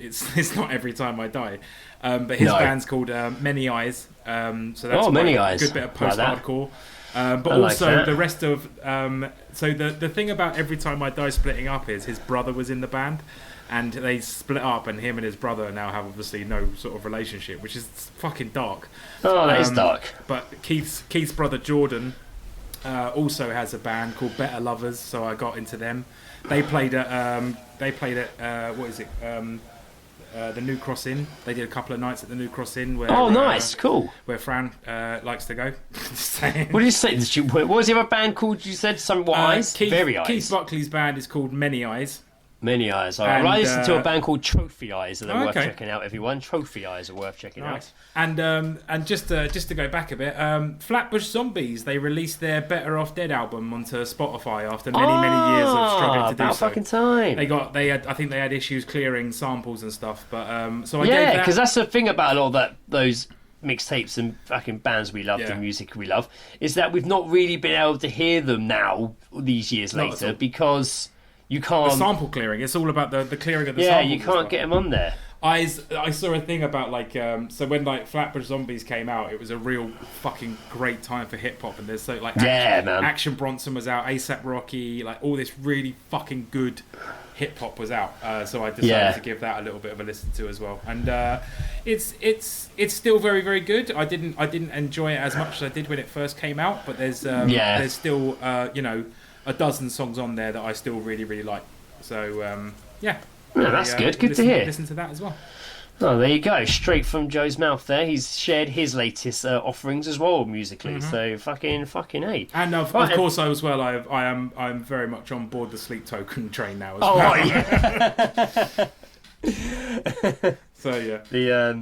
Every Time I Die. But his band's called Many Eyes. So that's Many a Eyes. good bit of post-hardcore. But also like the rest of so the thing about Every Time I Die splitting up is his brother was in the band, and they split up, and him and his brother now have obviously no sort of relationship, which is fucking dark. Oh, that is dark. But Keith's brother Jordan also has a band called Better Lovers, so I got into them. They played at what is it? The New Cross Inn. They did a couple of nights at the New Cross Inn. Where, nice, cool. Where Fran likes to go. What did you say? What was the other band called? You said something. Eyes? Very Eyes. Keith Buckley's band is called Many Eyes. Many Eyes. Right. Well, I listened to a band called Trophy Eyes, and they're worth checking out. Everyone, Trophy Eyes are worth checking out. And just to go back a bit, Flatbush Zombies, they released their Better Off Dead album onto Spotify after many years of struggling to do about so. Fucking time. I think they had issues clearing samples and stuff, but so I gave yeah, that. because that's the thing about a lot of those mixtapes and fucking bands we love, the music we love, is that we've not really been able to hear them now these years later because you can't. The sample clearing. It's all about the clearing of the samples. Yeah, you can't get them on there. I saw a thing about like so when like Flatbush Zombies came out, it was a real fucking great time for hip hop, and there's so like Action Bronson was out, ASAP Rocky, like all this really fucking good hip hop was out. So I decided to give that a little bit of a listen to as well, and it's still very very good. I didn't enjoy it as much as I did when it first came out, but there's still a dozen songs on there that I still really really like. So that's good. Good to hear. Listen to that as well. Oh, there you go. Straight from Joe's mouth there. He's shared his latest offerings as well musically. So fucking A. And of course, as well, I'm very much on board the Sleep Token train now as well. Oh, yeah. So yeah.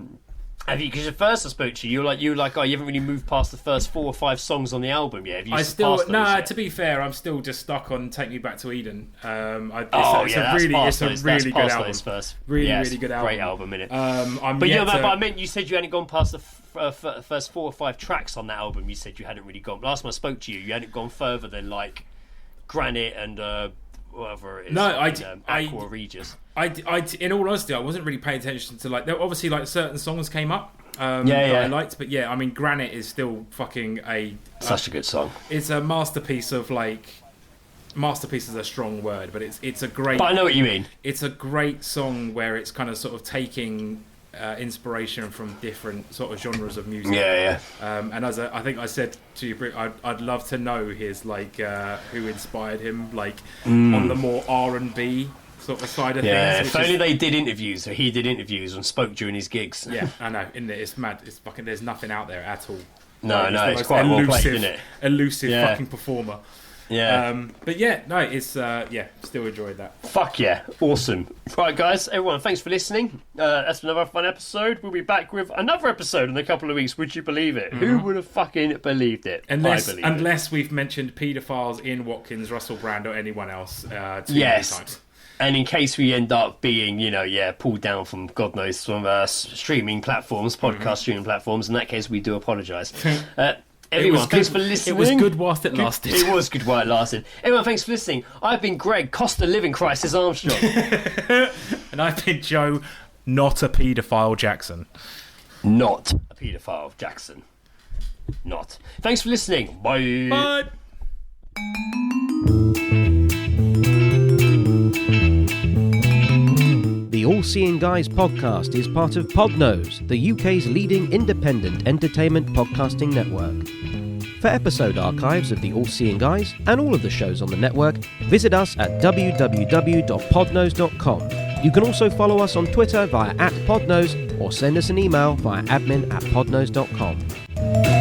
Have you? Because at first I spoke to you, you were like, oh, you haven't really moved past the first 4 or 5 songs on the album yet. Have you? To be fair, I'm still just stuck on "Take Me Back to Eden." It's a really good album. Really good album. Great album, innit? But I meant you said you hadn't gone past the first 4 or 5 tracks on that album. You said you hadn't really gone. Last time I spoke to you, you hadn't gone further than like Granite and whatever it is. No, Aqua Regis. In all honesty, I wasn't really paying attention to like. Obviously, like certain songs came up that I liked, but I mean, Granite is still fucking such a good song. It's a masterpiece of like. Masterpiece is a strong word, but it's a great. But I know what you mean. It's a great song where it's kind of sort of taking inspiration from different sort of genres of music. Yeah. And as I think I said to you, I'd love to know his who inspired him, on the more R&B sort of side of things. Yeah, if only they did interviews, or he did interviews and spoke during his gigs. Yeah, I know, isn't it? It's mad. It's fucking. There's nothing out there at all. No, it's quite well played, isn't it? Elusive fucking performer. Yeah. But yeah, no, it's still enjoyed that. Fuck yeah, awesome. Right, guys, everyone, thanks for listening. That's another fun episode. We'll be back with another episode in a couple of weeks. Would you believe it? Who would have fucking believed it? Unless we've mentioned paedophiles in Watkins, Russell Brand, or anyone else too many times. And in case we end up being, pulled down from God knows from streaming platforms, podcast streaming platforms, in that case, we do apologise. Everyone, thanks for listening. It was good whilst it lasted. It was good while it lasted. Everyone, thanks for listening. I've been Greg, Cost of Living Crisis Armstrong. And I've been Joe, not a paedophile Jackson. Not a paedophile Jackson. Not. Thanks for listening. Bye. Bye. The All Seeing Guys podcast is part of Podnose, the UK's leading independent entertainment podcasting network. For episode archives of the All Seeing Guys and all of the shows on the network, visit us at www.podnose.com. You can also follow us on Twitter via @Podnose or send us an email via admin@podnose.com.